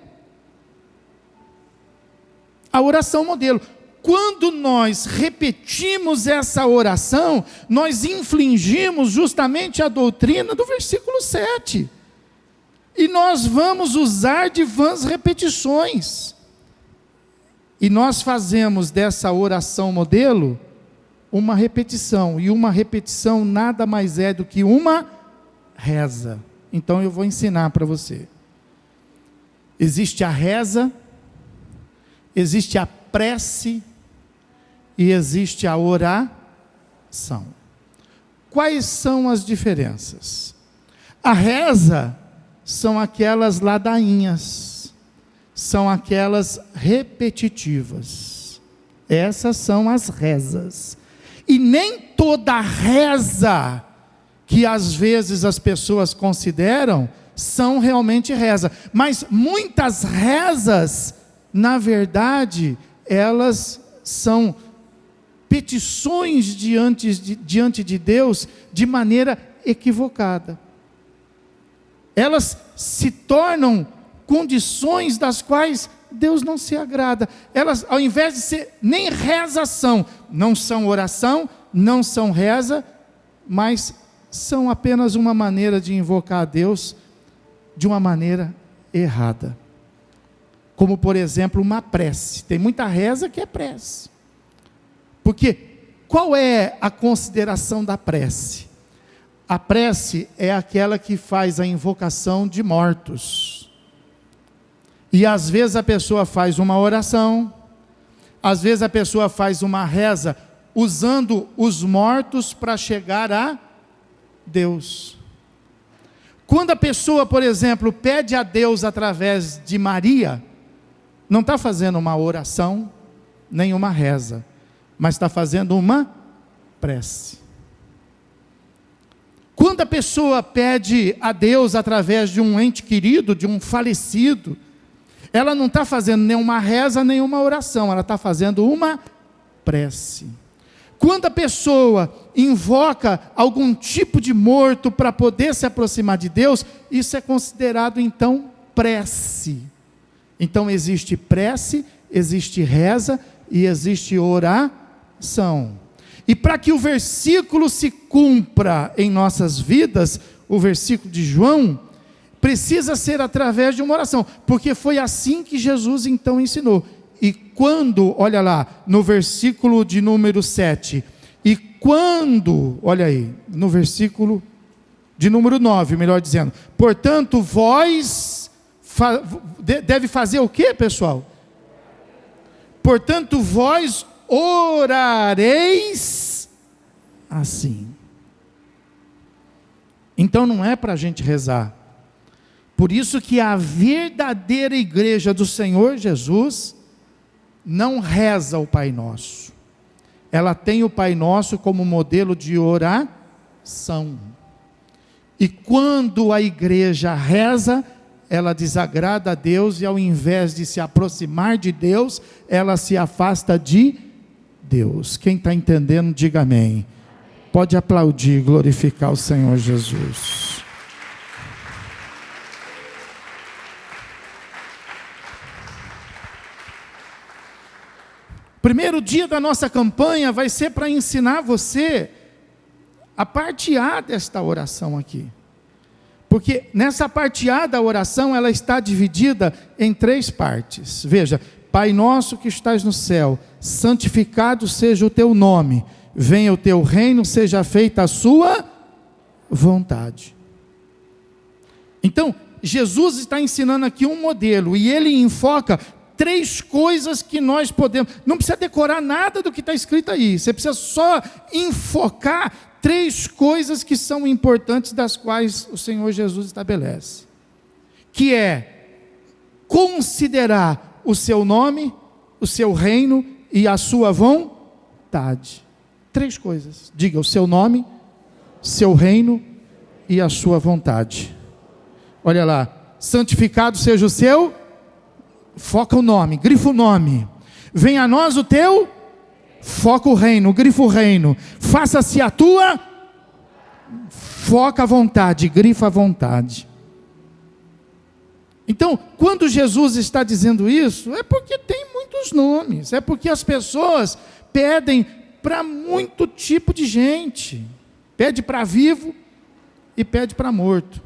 A oração modelo. Quando nós repetimos essa oração, nós infligimos justamente a doutrina do versículo 7. E nós vamos usar de vãs repetições. E nós fazemos dessa oração modelo uma repetição. E uma repetição nada mais é do que uma reza. Então eu vou ensinar para você. Existe a reza, existe a prece e existe a oração. Quais são as diferenças? A reza são aquelas ladainhas, são aquelas repetitivas. Essas são as rezas. E nem toda reza que às vezes as pessoas consideram são realmente reza. Mas muitas rezas, na verdade, elas são petições diante de Deus de maneira equivocada. Elas se tornam condições das quais Deus não se agrada. Elas, ao invés de ser nem rezação, não são oração, não são reza, mas são apenas uma maneira de invocar a Deus de uma maneira errada. Como, por exemplo, uma prece. Tem muita reza que é prece. Porque qual é a consideração da prece? A prece é aquela que faz a invocação de mortos. E às vezes a pessoa faz uma oração, às vezes a pessoa faz uma reza usando os mortos para chegar a Deus. Quando a pessoa, por exemplo, pede a Deus através de Maria, não está fazendo uma oração, nem uma reza, mas está fazendo uma prece. Quando a pessoa pede a Deus através de um ente querido, de um falecido, ela não está fazendo nenhuma reza, nenhuma oração, ela está fazendo uma prece. Quando a pessoa invoca algum tipo de morto para poder se aproximar de Deus, isso é considerado então prece. Então existe prece, existe reza e existe oração. E para que o versículo se cumpra em nossas vidas, o versículo de João, precisa ser através de uma oração, porque foi assim que Jesus então ensinou. E quando, olha lá, no versículo de número 7, e quando, olha aí, no versículo de número 9, melhor dizendo, portanto, vós, deve fazer o que, pessoal? Portanto, vós orareis assim. Então não é para a gente rezar. Por isso que a verdadeira igreja do Senhor Jesus não reza o Pai Nosso. Ela tem o Pai Nosso como modelo de oração. E quando a igreja reza, ela desagrada a Deus e ao invés de se aproximar de Deus, ela se afasta de Deus. Quem está entendendo, diga amém. Pode aplaudir, glorificar o Senhor Jesus. Primeiro dia da nossa campanha vai ser para ensinar você a parte A desta oração aqui. Porque nessa parte A da oração, ela está dividida em 3 partes. Veja, Pai nosso que estás no céu, santificado seja o teu nome, venha o teu reino, seja feita a sua vontade. Então, Jesus está ensinando aqui um modelo, e ele enfoca 3 coisas que nós podemos, não precisa decorar nada do que está escrito aí, você precisa só enfocar 3 coisas que são importantes, das quais o Senhor Jesus estabelece, que é considerar o seu nome, o seu reino e a sua vontade. 3 coisas, diga, o seu nome, seu reino e a sua vontade. Olha lá, santificado seja o seu, foca o nome, grifa o nome, venha a nós o teu, Foca o reino, grifa o reino. Faça-se a tua, foca a vontade, grifa a vontade. Então, quando Jesus está dizendo isso, é porque tem muitos nomes, é porque as pessoas pedem para muito tipo de gente. Pede para vivo e pede para morto.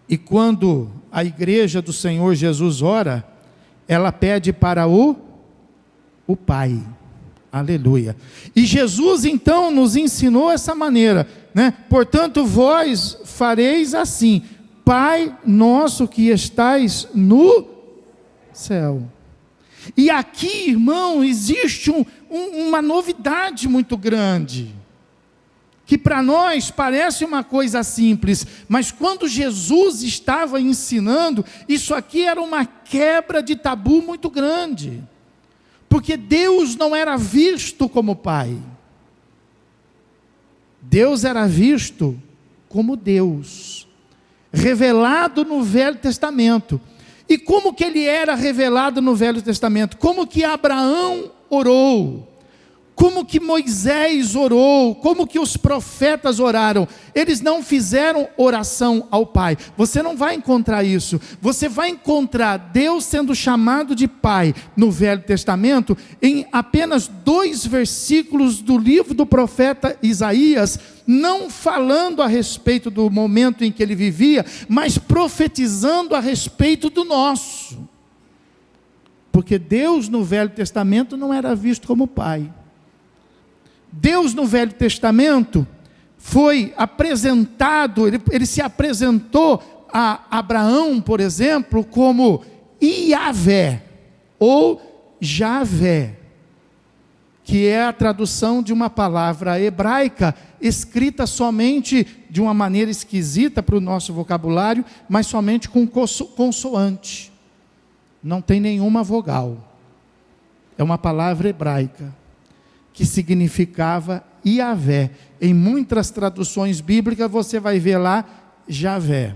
E quando a igreja do Senhor Jesus ora, ela pede para o Pai. Aleluia. E Jesus então nos ensinou essa maneira, né? Portanto, vós fareis assim: Pai nosso que estais no céu. E aqui, irmão, existe uma novidade muito grande, que para nós parece uma coisa simples, mas quando Jesus estava ensinando, isso aqui era uma quebra de tabu muito grande, porque Deus não era visto como Pai, Deus era visto como Deus, revelado no Velho Testamento. E como que ele era revelado no Velho Testamento? Como que Abraão orou? Como que Moisés orou? Como que os profetas oraram? Eles não fizeram oração ao Pai. Você não vai encontrar isso. Você vai encontrar Deus sendo chamado de Pai no Velho Testamento em apenas 2 versículos do livro do profeta Isaías, não falando a respeito do momento em que ele vivia, mas profetizando a respeito do nosso. Porque Deus no Velho Testamento não era visto como Pai. Deus no Velho Testamento foi apresentado, ele se apresentou a Abraão, por exemplo, como Iavé, ou Javé, que é a tradução de uma palavra hebraica, escrita somente de uma maneira esquisita para o nosso vocabulário, mas somente com consoante, não tem nenhuma vogal, é uma palavra hebraica, que significava Iavé. Em muitas traduções bíblicas você vai ver lá Javé.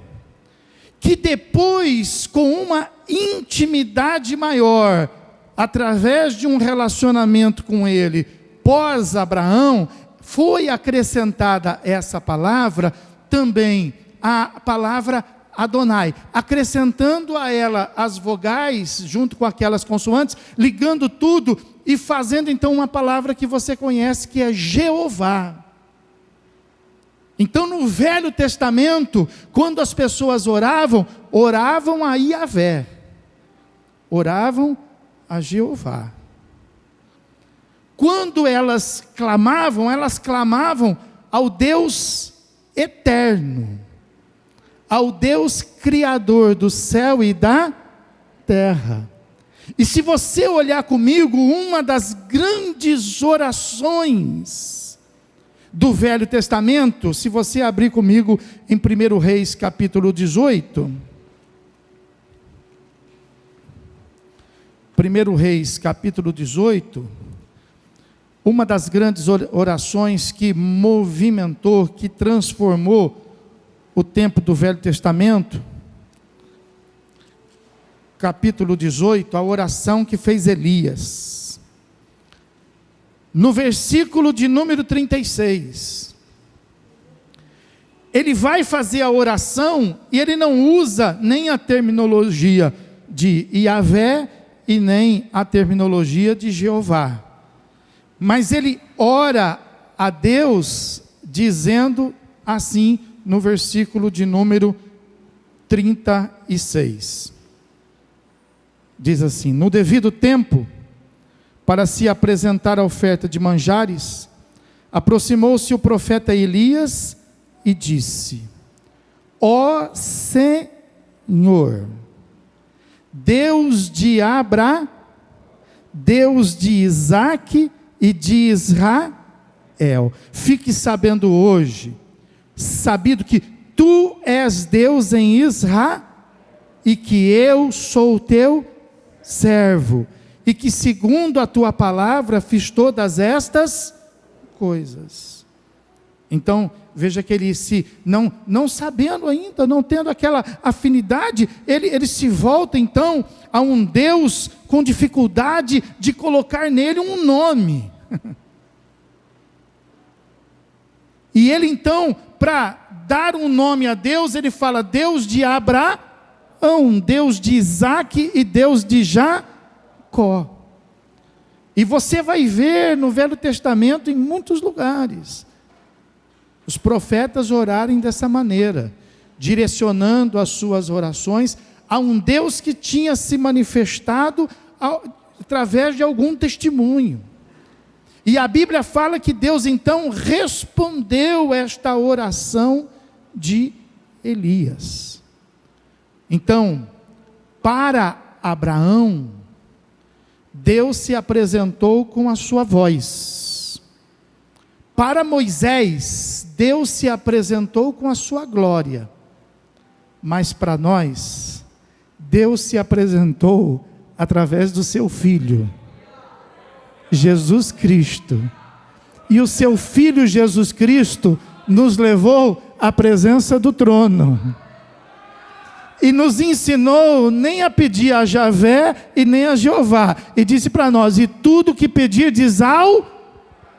Que depois, com uma intimidade maior, através de um relacionamento com ele, pós Abraão, foi acrescentada essa palavra, também a palavra Adonai, acrescentando a ela as vogais, junto com aquelas consoantes, ligando tudo, e fazendo então uma palavra que você conhece, que é Jeová. Então no Velho Testamento, quando as pessoas oravam a Iavé, oravam a Jeová. Quando elas clamavam ao Deus eterno, ao Deus criador do céu e da terra. E se você olhar comigo, uma das grandes orações do Velho Testamento, se você abrir comigo em 1 Reis capítulo 18, 1 Reis capítulo 18, uma das grandes orações que movimentou, que transformou o tempo do Velho Testamento, capítulo 18, a oração que fez Elias. No versículo de número 36, ele vai fazer a oração e ele não usa nem a terminologia de Iavé e nem a terminologia de Jeová, mas ele ora a Deus dizendo assim, no versículo de número 36. Diz assim: no devido tempo, para se apresentar a oferta de manjares, aproximou-se o profeta Elias e disse: ó Senhor, Deus de Abraão, Deus de Isaque e de Israel, fique sabendo hoje, sabido que tu és Deus em Israel, e que eu sou teu servo, e que segundo a tua palavra fiz todas estas coisas. Então, veja que ele não sabendo ainda, não tendo aquela afinidade, ele se volta então a um Deus com dificuldade de colocar nele um nome. E ele então, para dar um nome a Deus, ele fala Deus de Abraão, Deus de Isaac e Deus de Jacó. E você vai ver no Velho Testamento em muitos lugares os profetas orarem dessa maneira, direcionando as suas orações a um Deus que tinha se manifestado através de algum testemunho. E a Bíblia fala que Deus então respondeu esta oração de Elias. Então, para Abraão, Deus se apresentou com a sua voz. Para Moisés, Deus se apresentou com a sua glória. Mas para nós, Deus se apresentou através do seu Filho, Jesus Cristo. E o seu Filho Jesus Cristo nos levou à presença do trono. E nos ensinou nem a pedir a Javé e nem a Jeová. E disse para nós, e tudo que pedirdes ao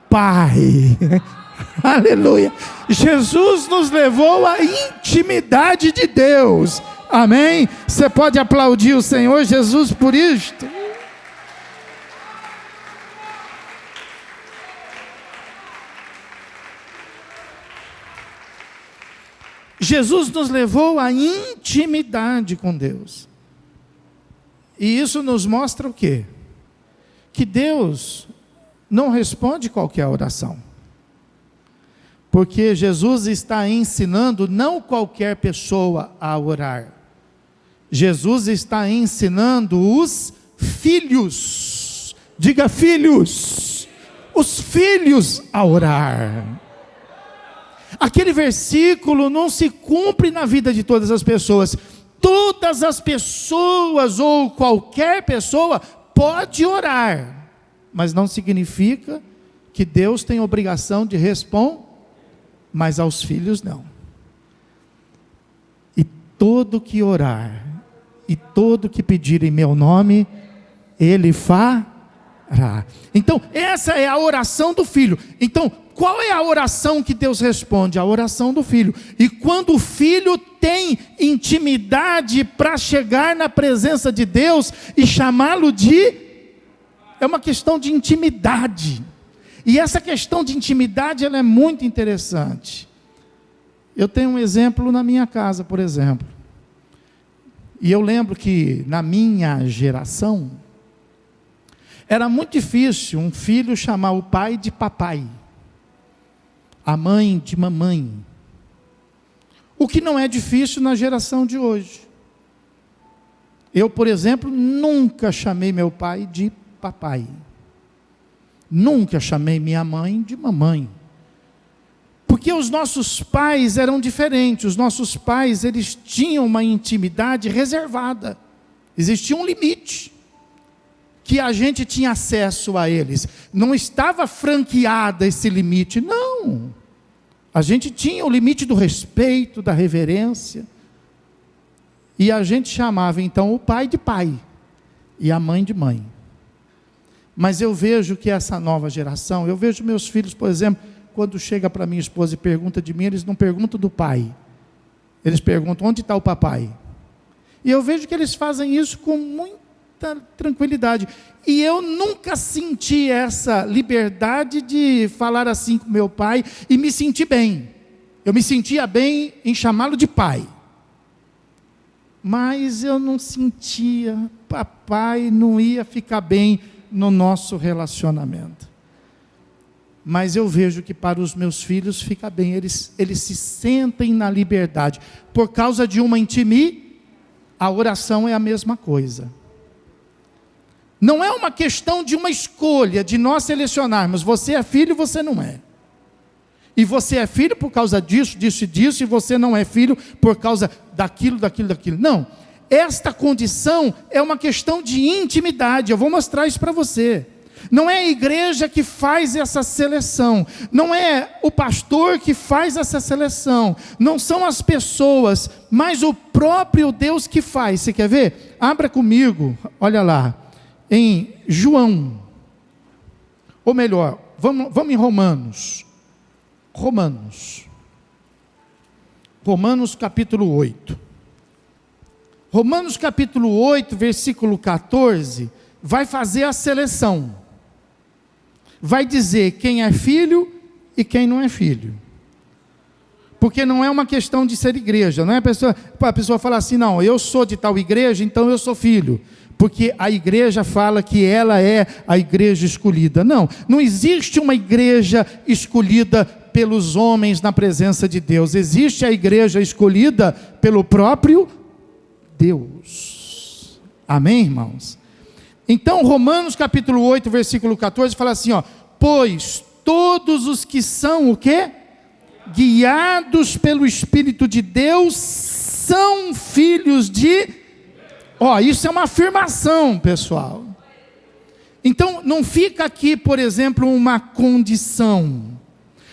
Pai. Aleluia. Jesus nos levou à intimidade de Deus. Amém? Você pode aplaudir o Senhor Jesus por isto? Jesus nos levou à intimidade com Deus. E isso nos mostra o quê? Que Deus não responde qualquer oração. Porque Jesus está ensinando não qualquer pessoa a orar. Jesus está ensinando os filhos. Diga filhos. Os filhos a orar. Aquele versículo não se cumpre na vida de todas as pessoas. Todas as pessoas ou qualquer pessoa pode orar. Mas não significa que Deus tem obrigação de responder, mas aos filhos não. E todo que orar, e todo que pedir em meu nome, Ele fará. Então, essa é a oração do filho. Então, qual é a oração que Deus responde? A oração do filho. E quando o filho tem intimidade para chegar na presença de Deus e chamá-lo de... É uma questão de intimidade. E essa questão de intimidade, ela é muito interessante. Eu tenho um exemplo na minha casa, por exemplo. E eu lembro que na minha geração, era muito difícil um filho chamar o pai de papai, a mãe de mamãe. O que não é difícil na geração de hoje. Eu, por exemplo, nunca chamei meu pai de papai. Nunca chamei minha mãe de mamãe. Porque os nossos pais eram diferentes. Os nossos pais, eles tinham uma intimidade reservada. Existia um limite que a gente tinha acesso a eles. Não estava franqueado esse limite, não. A gente tinha o limite do respeito, da reverência. E a gente chamava então o pai de pai e a mãe de mãe. Mas eu vejo que essa nova geração, eu vejo meus filhos, por exemplo, quando chega para minha esposa e pergunta de mim, eles não perguntam do pai. Eles perguntam, onde está o papai? E eu vejo que eles fazem isso com muita tranquilidade. E eu nunca senti essa liberdade de falar assim com meu pai e me sentir bem. Eu me sentia bem em chamá-lo de pai. Mas eu não sentia, papai não ia ficar bem no nosso relacionamento. Mas eu vejo que para os meus filhos fica bem, eles se sentem na liberdade, por causa de uma intimidade. A oração é a mesma coisa. Não é uma questão de uma escolha, de nós selecionarmos, você é filho, você não é. E você é filho por causa disso, disso e disso, e você não é filho por causa daquilo. Não. Esta condição é uma questão de intimidade. Eu vou mostrar isso para você. Não é a igreja que faz essa seleção, não é o pastor que faz essa seleção, não são as pessoas, mas o próprio Deus que faz. Você quer ver? Abra comigo, olha lá, em João, ou melhor, vamos em Romanos capítulo 8. Romanos capítulo 8, versículo 14, vai fazer a seleção. Vai dizer quem é filho e quem não é filho. Porque não é uma questão de ser igreja, não é a pessoa falar assim, não, eu sou de tal igreja, então eu sou filho. Porque a igreja fala que ela é a igreja escolhida. Não existe uma igreja escolhida pelos homens na presença de Deus. Existe a igreja escolhida pelo próprio Deus. Amém, irmãos? Então, Romanos capítulo 8, versículo 14, fala assim, pois todos os que são o quê? Guiados pelo Espírito de Deus, são filhos de... isso é uma afirmação, pessoal. Então, não fica aqui, por exemplo, uma condição.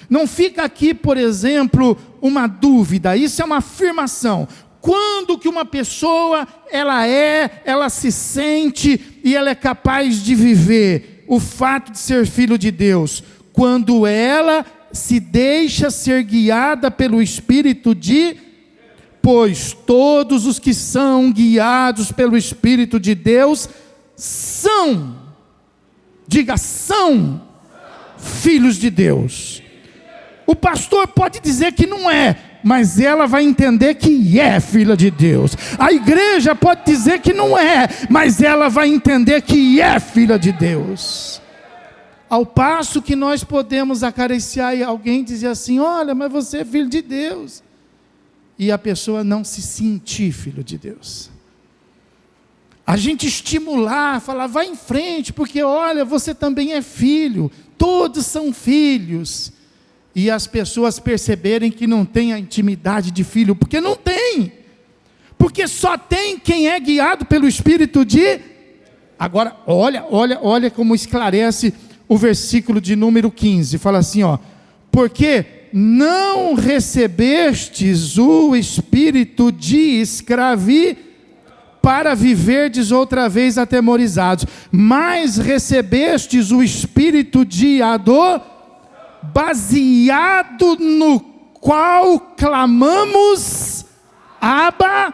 Não fica aqui, por exemplo, uma dúvida. Isso é uma afirmação. Quando que uma pessoa, ela se sente e ela é capaz de viver o fato de ser filho de Deus? Quando ela se deixa ser guiada pelo Espírito de... Pois todos os que são guiados pelo Espírito de Deus são, diga, são filhos de Deus. O pastor pode dizer que não é, mas ela vai entender que é filha de Deus. A igreja pode dizer que não é, mas ela vai entender que é filha de Deus. Ao passo que nós podemos acariciar e alguém dizer assim, olha, mas você é filho de Deus. E a pessoa não se sentir filho de Deus. A gente estimular, falar, vai em frente, porque olha, você também é filho, todos são filhos. E as pessoas perceberem que não tem a intimidade de filho, porque não tem. Porque só tem quem é guiado pelo Espírito de... Agora, olha como esclarece o versículo de número 15. Fala assim, porque não recebestes o espírito de escravidão para viverdes outra vez atemorizados, mas recebestes o espírito de adoção, baseado no qual clamamos, Abba.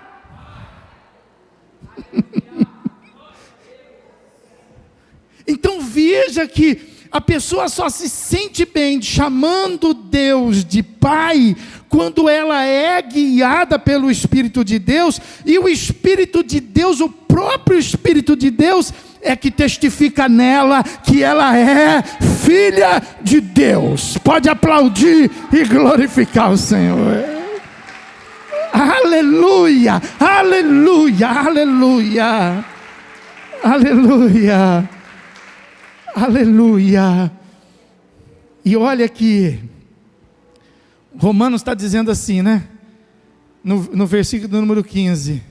Então veja que a pessoa só se sente bem chamando Deus de Pai quando ela é guiada pelo Espírito de Deus, e o Espírito de Deus, o próprio Espírito de Deus, é que testifica nela que ela é filha de Deus. Pode aplaudir e glorificar o Senhor. Aleluia, aleluia, aleluia, aleluia, aleluia. E olha que Romanos está dizendo assim, né? No versículo número 15.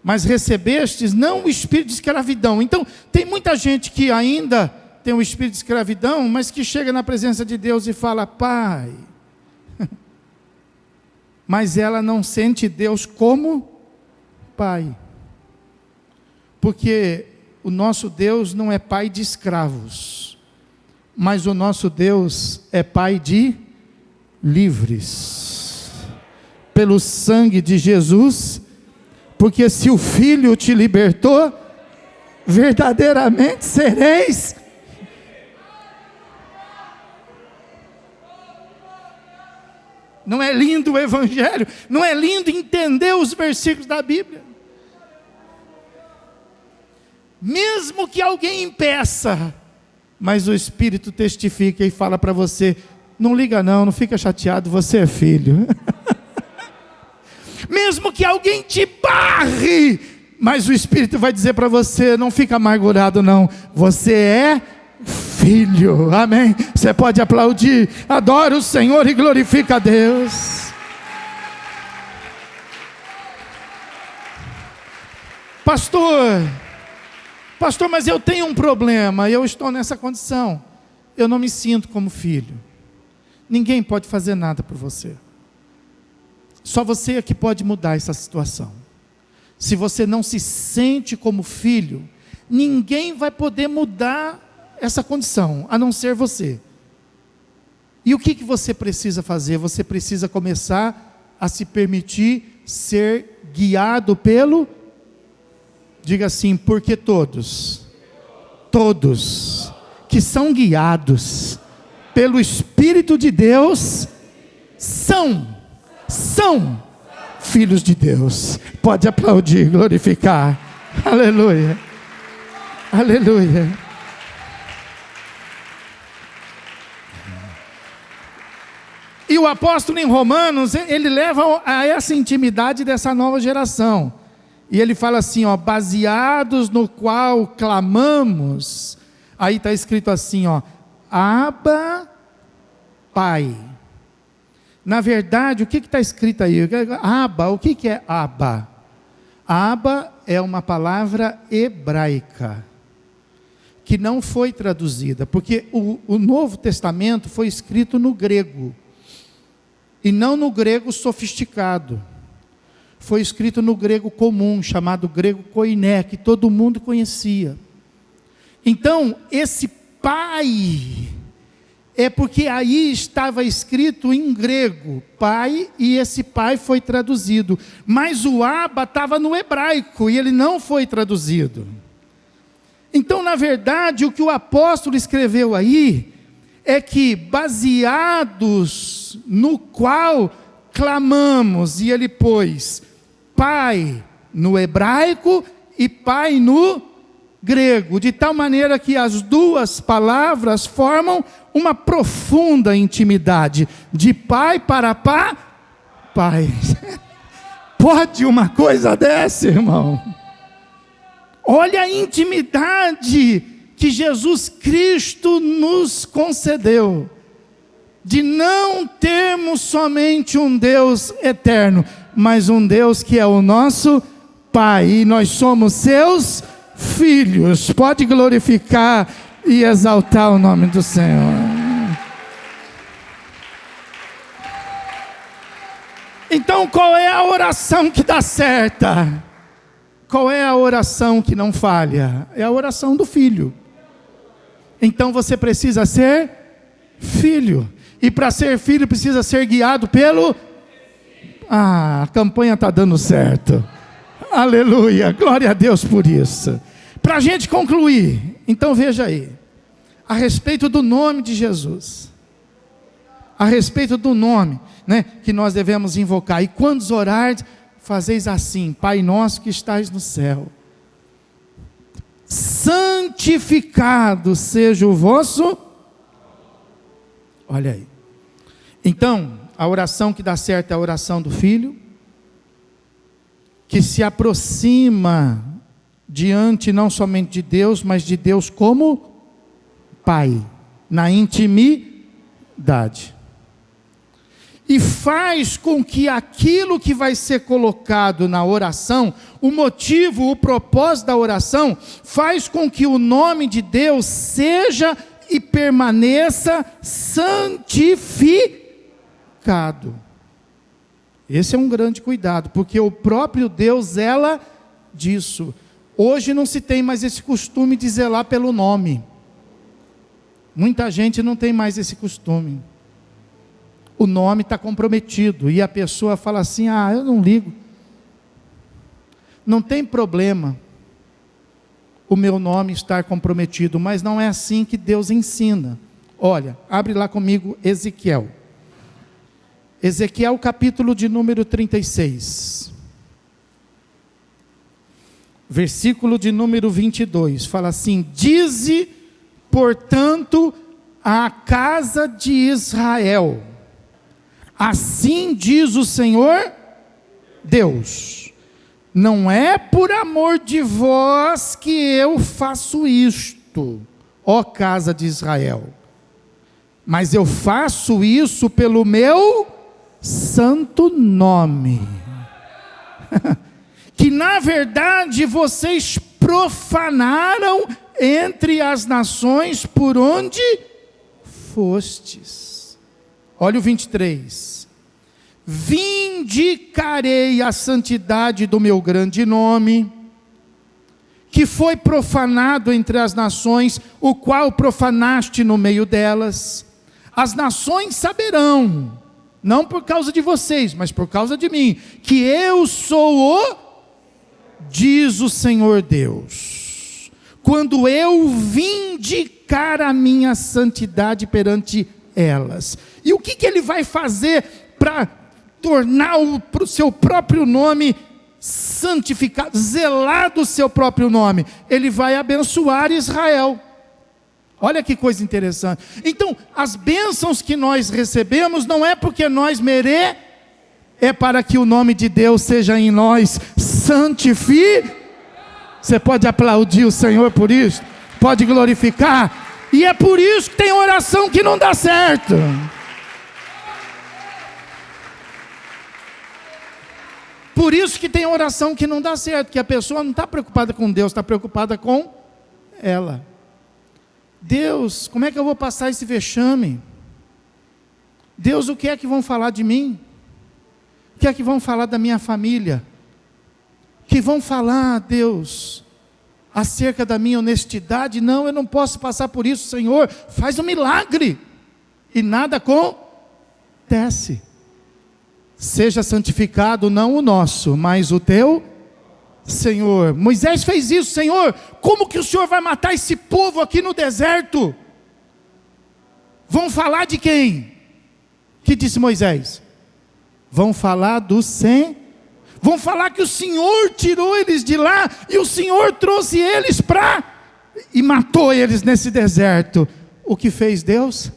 Mas recebestes não o espírito de escravidão. Então, tem muita gente que ainda tem o espírito de escravidão, mas que chega na presença de Deus e fala, Pai. Mas ela não sente Deus como Pai. Porque o nosso Deus não é pai de escravos, mas o nosso Deus é pai de livres. Pelo sangue de Jesus, porque se o Filho te libertou, verdadeiramente sereis. Não é lindo o Evangelho? Não é lindo entender os versículos da Bíblia? Mesmo que alguém impeça, mas o Espírito testifica e fala para você, não liga não fica chateado, você é filho. Mesmo que alguém te barre, mas o Espírito vai dizer para você, não fica amargurado não, você é filho, amém? Você pode aplaudir, adora o Senhor e glorifica a Deus. Pastor, Pastor, mas eu tenho um problema, eu estou nessa condição. Eu não me sinto como filho. Ninguém pode fazer nada por você. Só você é que pode mudar essa situação. Se você não se sente como filho, ninguém vai poder mudar essa condição, a não ser você. E o que você precisa fazer? Você precisa começar a se permitir ser guiado pelo... Diga assim, porque todos que são guiados pelo Espírito de Deus, são filhos de Deus. Pode aplaudir, glorificar. Aleluia. Aleluia. E o apóstolo em Romanos, ele leva a essa intimidade dessa nova geração. E ele fala assim, ó, baseados no qual clamamos. Aí está escrito assim, ó, Abba, Pai. Na verdade, o que está escrito aí? Abba, o que é Abba? Abba é uma palavra hebraica, que não foi traduzida, porque o Novo Testamento foi escrito no grego, e não no grego sofisticado. Foi escrito no grego comum, chamado grego koiné, que todo mundo conhecia. Então, esse pai, é porque aí estava escrito em grego, pai, e esse pai foi traduzido. Mas o Abba estava no hebraico, e ele não foi traduzido. Então, na verdade, o que o apóstolo escreveu aí, é que baseados no qual clamamos, e ele pôs pai no hebraico e pai no grego, de tal maneira que as duas palavras formam uma profunda intimidade, de pai para pai. Pode uma coisa dessa, irmão? Olha a intimidade que Jesus Cristo nos concedeu, de não termos somente um Deus eterno, mas um Deus que é o nosso Pai, e nós somos seus filhos. Pode glorificar e exaltar o nome do Senhor. Então, qual é a oração que dá certa? Qual é a oração que não falha? É a oração do filho. Então você precisa ser filho, e para ser filho precisa ser guiado pelo... a campanha está dando certo. Aleluia, glória a Deus por isso. Para a gente concluir, então veja aí, a respeito do nome de Jesus, a respeito do nome, né, que nós devemos invocar. E quando orar, fazeis assim: Pai nosso que estais no céu, santificado seja o vosso... Olha aí. Então, a oração que dá certo é a oração do filho, que se aproxima diante não somente de Deus, mas de Deus como Pai, na intimidade. E faz com que aquilo que vai ser colocado na oração, o motivo, o propósito da oração, faz com que o nome de Deus seja e permaneça santificado. Esse é um grande cuidado, porque o próprio Deus zela disso. Hoje não se tem mais esse costume de zelar pelo nome. Muita gente não tem mais esse costume. O nome está comprometido, e a pessoa fala assim: ah, eu não ligo. Não tem problema o meu nome estar comprometido, mas não é assim que Deus ensina. Olha, abre lá comigo Ezequiel. Ezequiel capítulo de número 36. Versículo de número 22, fala assim: dize, portanto, à casa de Israel, assim diz o Senhor Deus, não é por amor de vós que eu faço isto, ó casa de Israel, mas eu faço isso pelo meu santo nome, que na verdade vocês profanaram entre as nações por onde fostes. Olha o 23. Vindicarei a santidade do meu grande nome, que foi profanado entre as nações, o qual profanaste no meio delas. As nações saberão, não por causa de vocês, mas por causa de mim, que eu sou o, diz o Senhor Deus, quando eu vindicar a minha santidade perante elas. E o que ele vai fazer para tornar o seu próprio nome santificado, zelar do seu próprio nome? Ele vai abençoar Israel. Olha que coisa interessante. Então, as bênçãos que nós recebemos não é porque nós merecemos, é para que o nome de Deus seja em nós santificado. Você pode aplaudir o Senhor por isso? Pode glorificar? E é por isso que tem oração que não dá certo. Por isso que tem oração que não dá certo, que a pessoa não está preocupada com Deus, está preocupada com ela. Deus, como é que eu vou passar esse vexame? Deus, o que é que vão falar de mim? O que é que vão falar da minha família? O que vão falar, Deus, acerca da minha honestidade? Não, eu não posso passar por isso, Senhor, faz um milagre. E nada acontece. Seja santificado não o nosso, mas o teu, Senhor. Moisés fez isso. Senhor, como que o Senhor vai matar esse povo aqui no deserto? Vão falar de quem? Que disse Moisés? Vão falar do Senhor. Vão falar que o Senhor tirou eles de lá e o Senhor trouxe eles e matou eles nesse deserto. O que fez Deus?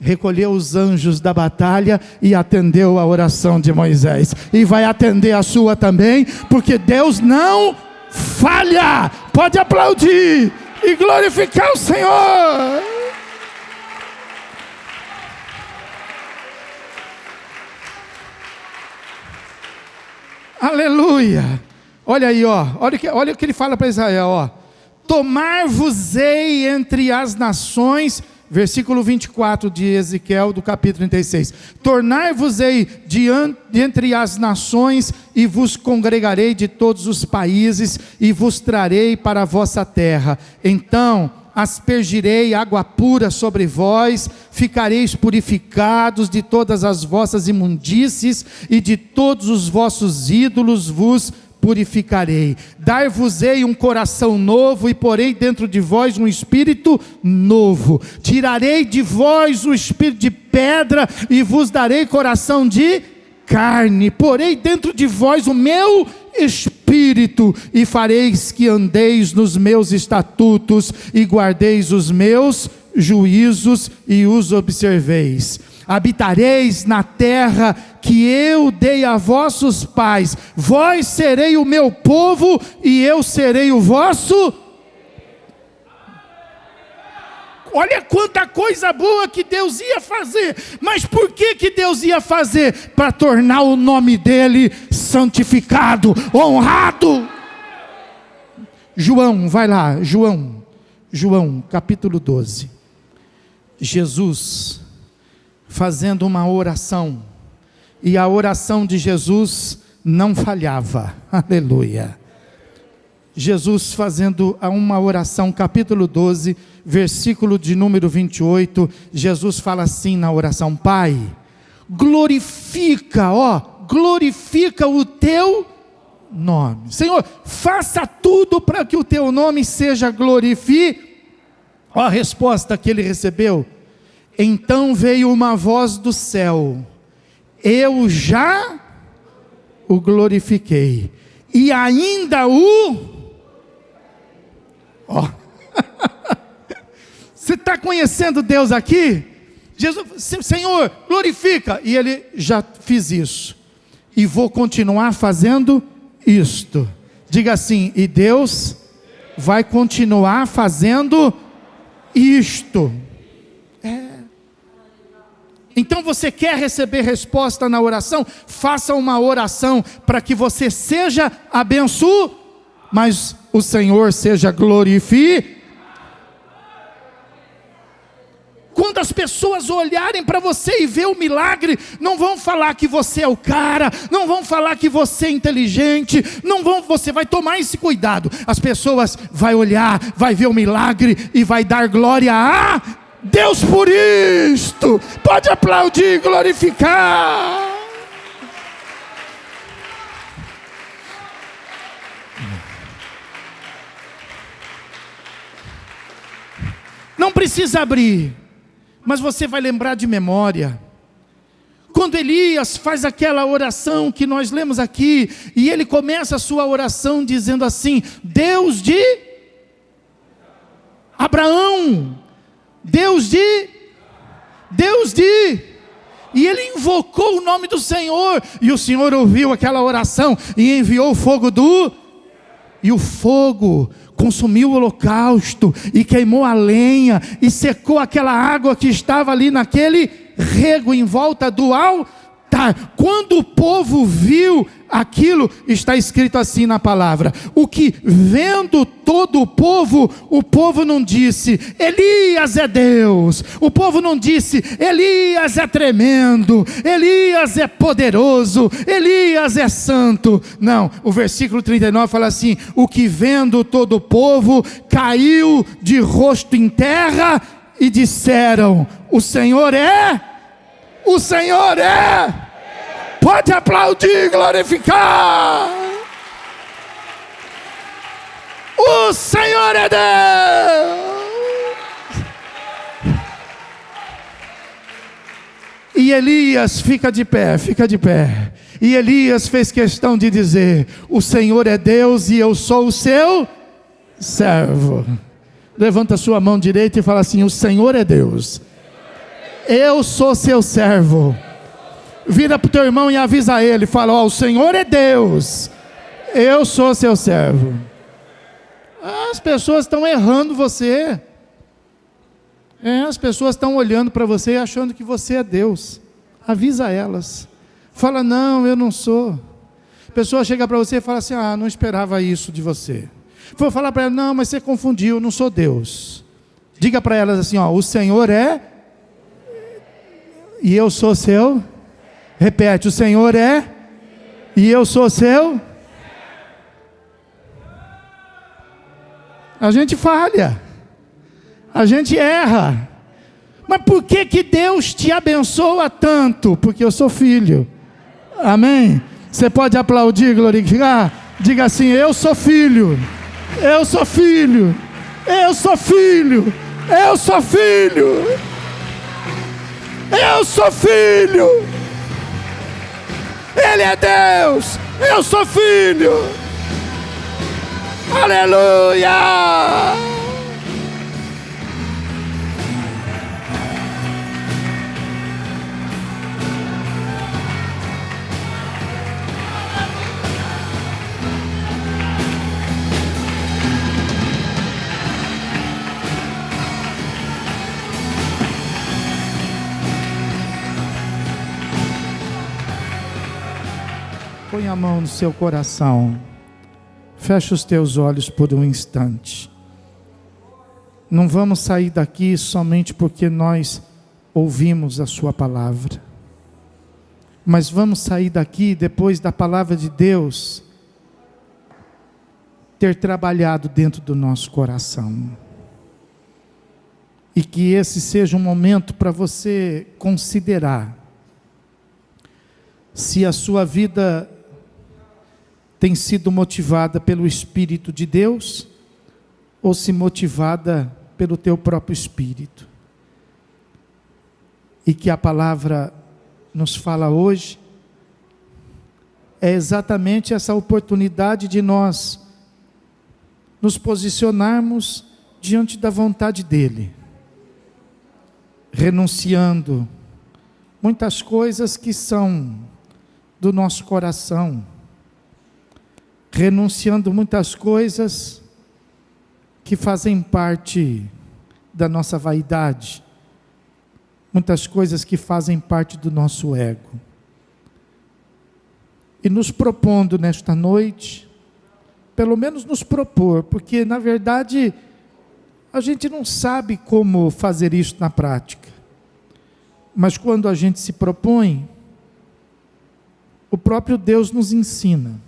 Recolheu os anjos da batalha e atendeu a oração de Moisés, e vai atender a sua também, porque Deus não falha. Pode aplaudir e glorificar o Senhor. Aleluia. Olha aí, olha o que ele fala para Israel, tomar-vos-ei entre as nações. Versículo 24 de Ezequiel, do capítulo 36. Tornar-vos-ei entre as nações, e vos congregarei de todos os países, e vos trarei para a vossa terra. Então aspergirei água pura sobre vós, ficareis purificados de todas as vossas imundícies, e de todos os vossos ídolos vos purificarei. Dar-vos-ei um coração novo, e porei dentro de vós um espírito novo. Tirarei de vós o espírito de pedra, e vos darei coração de carne. Porei dentro de vós o meu espírito, e fareis que andeis nos meus estatutos, e guardeis os meus juízos, e os observeis. Habitareis na terra que eu dei a vossos pais. Vós serei o meu povo, e eu serei o vosso. Olha quanta coisa boa que Deus ia fazer. Mas por que Deus ia fazer? Para tornar o nome dele santificado, honrado. João, vai lá, João capítulo 12. Jesus fazendo uma oração, e a oração de Jesus não falhava. Aleluia. Jesus fazendo uma oração, capítulo 12, versículo de número 28, Jesus fala assim na oração: Pai, glorifica o teu nome. Senhor, faça tudo para que o teu nome seja glorificado. Olha a resposta que ele recebeu. Então veio uma voz do céu: eu já o glorifiquei, e ainda Você está conhecendo Deus aqui? Jesus, Senhor, glorifica. E ele: já fiz isso, e vou continuar fazendo isto. Diga assim: e Deus vai continuar fazendo isto. Então você quer receber resposta na oração? Faça uma oração para que você seja abençoado. Mas o Senhor seja glorificado. Quando as pessoas olharem para você e ver o milagre, não vão falar que você é o cara, não vão falar que você é inteligente, você vai tomar esse cuidado. As pessoas vão olhar, vai ver o milagre e vai dar glória a Deus por isto. Pode aplaudir, glorificar. Não precisa abrir, mas você vai lembrar de memória. Quando Elias faz aquela oração que nós lemos aqui, e ele começa a sua oração dizendo assim: Deus de Abraão, Deus de, e ele invocou o nome do Senhor, e o Senhor ouviu aquela oração, e enviou o fogo e o fogo consumiu o holocausto, e queimou a lenha, e secou aquela água que estava ali naquele rego em volta do altar. Quando o povo viu aquilo, está escrito assim na palavra: o que vendo todo o povo não disse, Elias é Deus. O povo não disse, Elias é tremendo, Elias é poderoso, Elias é santo. Não, o versículo 39 fala assim: o que vendo todo o povo caiu de rosto em terra e disseram, o Senhor é. Pode aplaudir, glorificar. O Senhor é Deus. E Elias fica de pé. E Elias fez questão de dizer: o Senhor é Deus e eu sou o seu servo. Levanta a sua mão direita e fala assim: o Senhor é Deus, eu sou seu servo. Vira para o teu irmão e avisa ele, fala: ó, o Senhor é Deus, eu sou seu servo. As pessoas estão errando você. As pessoas estão olhando para você e achando que você é Deus. Avisa elas. Fala: não, eu não sou. A pessoa chega para você e fala assim: não esperava isso de você. Vou falar para ela: não, mas você confundiu, eu não sou Deus. Diga para elas assim: ó, o Senhor é e eu sou seu. Repete: o Senhor é e eu sou seu. A gente falha, a gente erra, mas por que Deus te abençoa tanto? Porque eu sou filho. Amém? Você pode aplaudir, glorificar? Diga assim: eu sou filho, eu sou filho, eu sou filho, eu sou filho, eu sou filho. Ele é Deus, eu sou filho. Aleluia! Põe a mão no seu coração. Fecha os teus olhos por um instante. Não vamos sair daqui somente porque nós ouvimos a sua palavra. Mas vamos sair daqui depois da palavra de Deus ter trabalhado dentro do nosso coração. E que esse seja um momento para você considerar se a sua vida tem sido motivada pelo Espírito de Deus ou se motivada pelo teu próprio espírito. E que a palavra nos fala hoje é exatamente essa oportunidade de nós nos posicionarmos diante da vontade dEle, renunciando muitas coisas que são do nosso coração, renunciando muitas coisas que fazem parte da nossa vaidade, muitas coisas que fazem parte do nosso ego, e nos propondo nesta noite pelo menos nos propor, porque na verdade a gente não sabe como fazer isso na prática. Mas quando a gente se propõe, o próprio Deus nos ensina.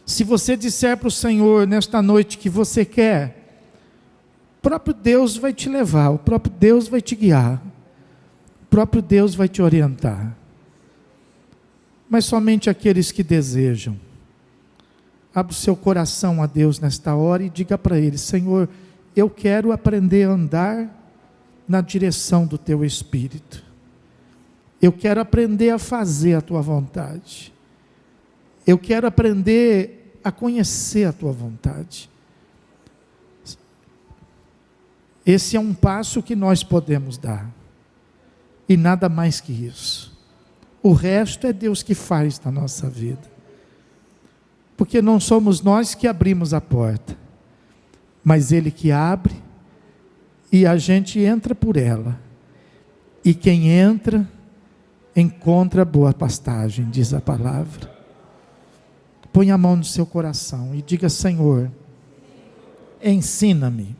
Se você disser para o Senhor nesta noite que você quer, o próprio Deus vai te levar, o próprio Deus vai te guiar, o próprio Deus vai te orientar. Mas somente aqueles que desejam. Abra o seu coração a Deus nesta hora e diga para Ele: Senhor, eu quero aprender a andar na direção do Teu Espírito. Eu quero aprender a fazer a Tua vontade. Eu quero aprender a conhecer a Tua vontade. Esse é um passo que nós podemos dar. E nada mais que isso. O resto é Deus que faz na nossa vida. Porque não somos nós que abrimos a porta, mas Ele que abre, e a gente entra por ela. E quem entra, encontra boa pastagem, diz a palavra. Põe a mão no seu coração e diga: Senhor, ensina-me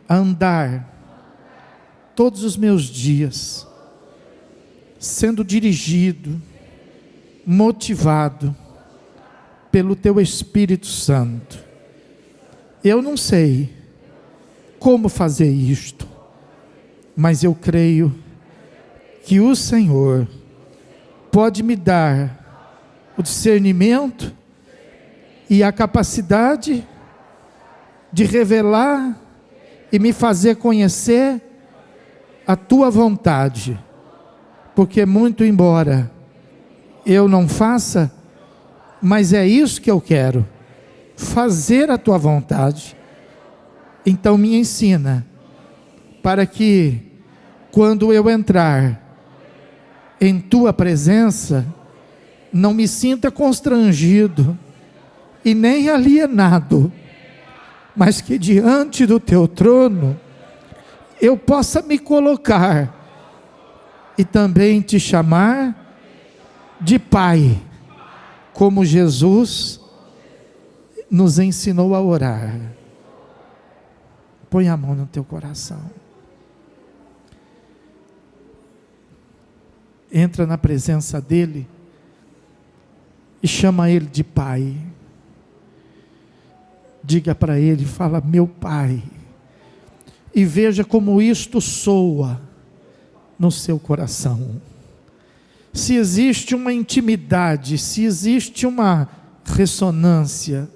a andar todos os meus dias, sendo dirigido, motivado, pelo Teu Espírito Santo. Eu não sei como fazer isto, mas eu creio que o Senhor pode me dar o discernimento e a capacidade de revelar e me fazer conhecer a Tua vontade, porque muito embora eu não faça, mas é isso que eu quero, fazer a Tua vontade. Então me ensina, para que quando eu entrar em Tua presença, não me sinta constrangido e nem alienado, mas que diante do Teu trono eu possa me colocar e também Te chamar de Pai, como Jesus nos ensinou a orar. Põe a mão no teu coração. Entra na presença dEle e chama Ele de Pai. Diga para Ele, fala: meu Pai. E veja como isto soa no seu coração. Se existe uma intimidade, se existe uma ressonância,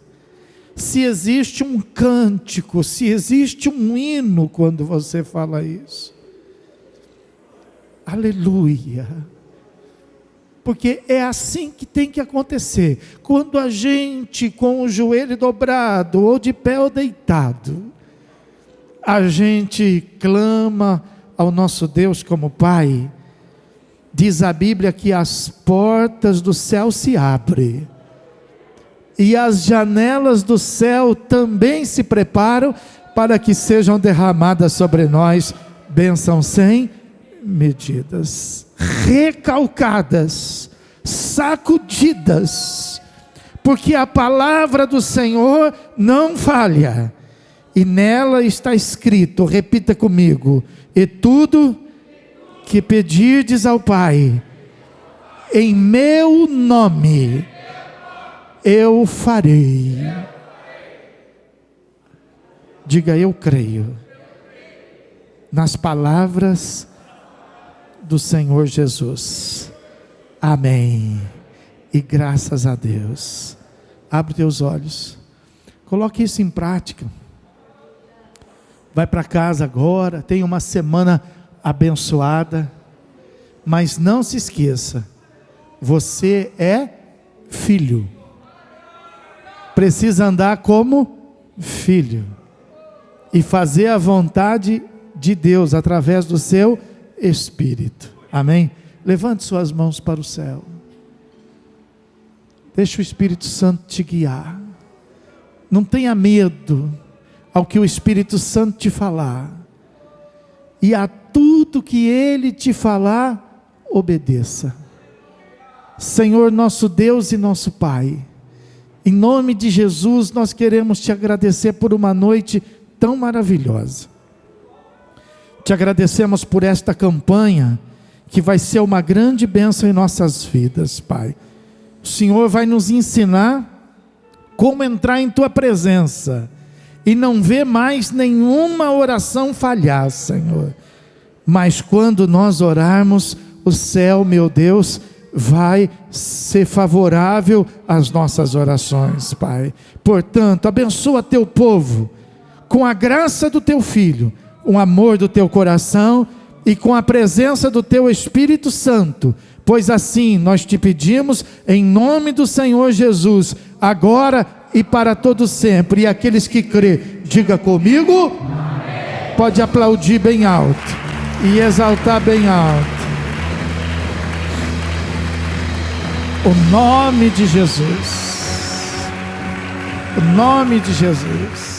se existe um cântico, se existe um hino quando você fala isso. Aleluia. Porque é assim que tem que acontecer. Quando a gente, com o joelho dobrado, ou de pé ou deitado, a gente clama ao nosso Deus como Pai, diz a Bíblia que as portas do céu se abrem, e as janelas do céu também se preparam para que sejam derramadas sobre nós bênçãos sem medidas, recalcadas, sacudidas, porque a palavra do Senhor não falha, e nela está escrito, repita comigo: e tudo que pedirdes ao Pai, em meu nome, eu farei. Diga: eu creio nas palavras do Senhor Jesus. Amém. E graças a Deus. Abre teus olhos. Coloque isso em prática. Vai para casa agora. Tenha uma semana abençoada. Mas não se esqueça. Você é filho. Precisa andar como filho. E fazer a vontade de Deus através do seu Espírito. Amém? Levante suas mãos para o céu. Deixa o Espírito Santo te guiar. Não tenha medo ao que o Espírito Santo te falar. E a tudo que Ele te falar, obedeça. Senhor nosso Deus e nosso Pai, Em nome de Jesus, nós queremos te agradecer por uma noite tão maravilhosa. Te agradecemos por esta campanha, que vai ser uma grande bênção em nossas vidas, Pai. O Senhor vai nos ensinar como entrar em tua presença e não ver mais nenhuma oração falhar, Senhor. Mas quando nós orarmos, o céu, meu Deus, vai ser favorável às nossas orações, Pai. Portanto, abençoa teu povo com a graça do teu Filho, o amor do teu coração e com a presença do teu Espírito Santo, pois assim nós te pedimos em nome do Senhor Jesus, agora e para todo sempre. E aqueles que crê, diga comigo. Amém. Pode aplaudir bem alto e exaltar bem alto o nome de Jesus, o nome de Jesus.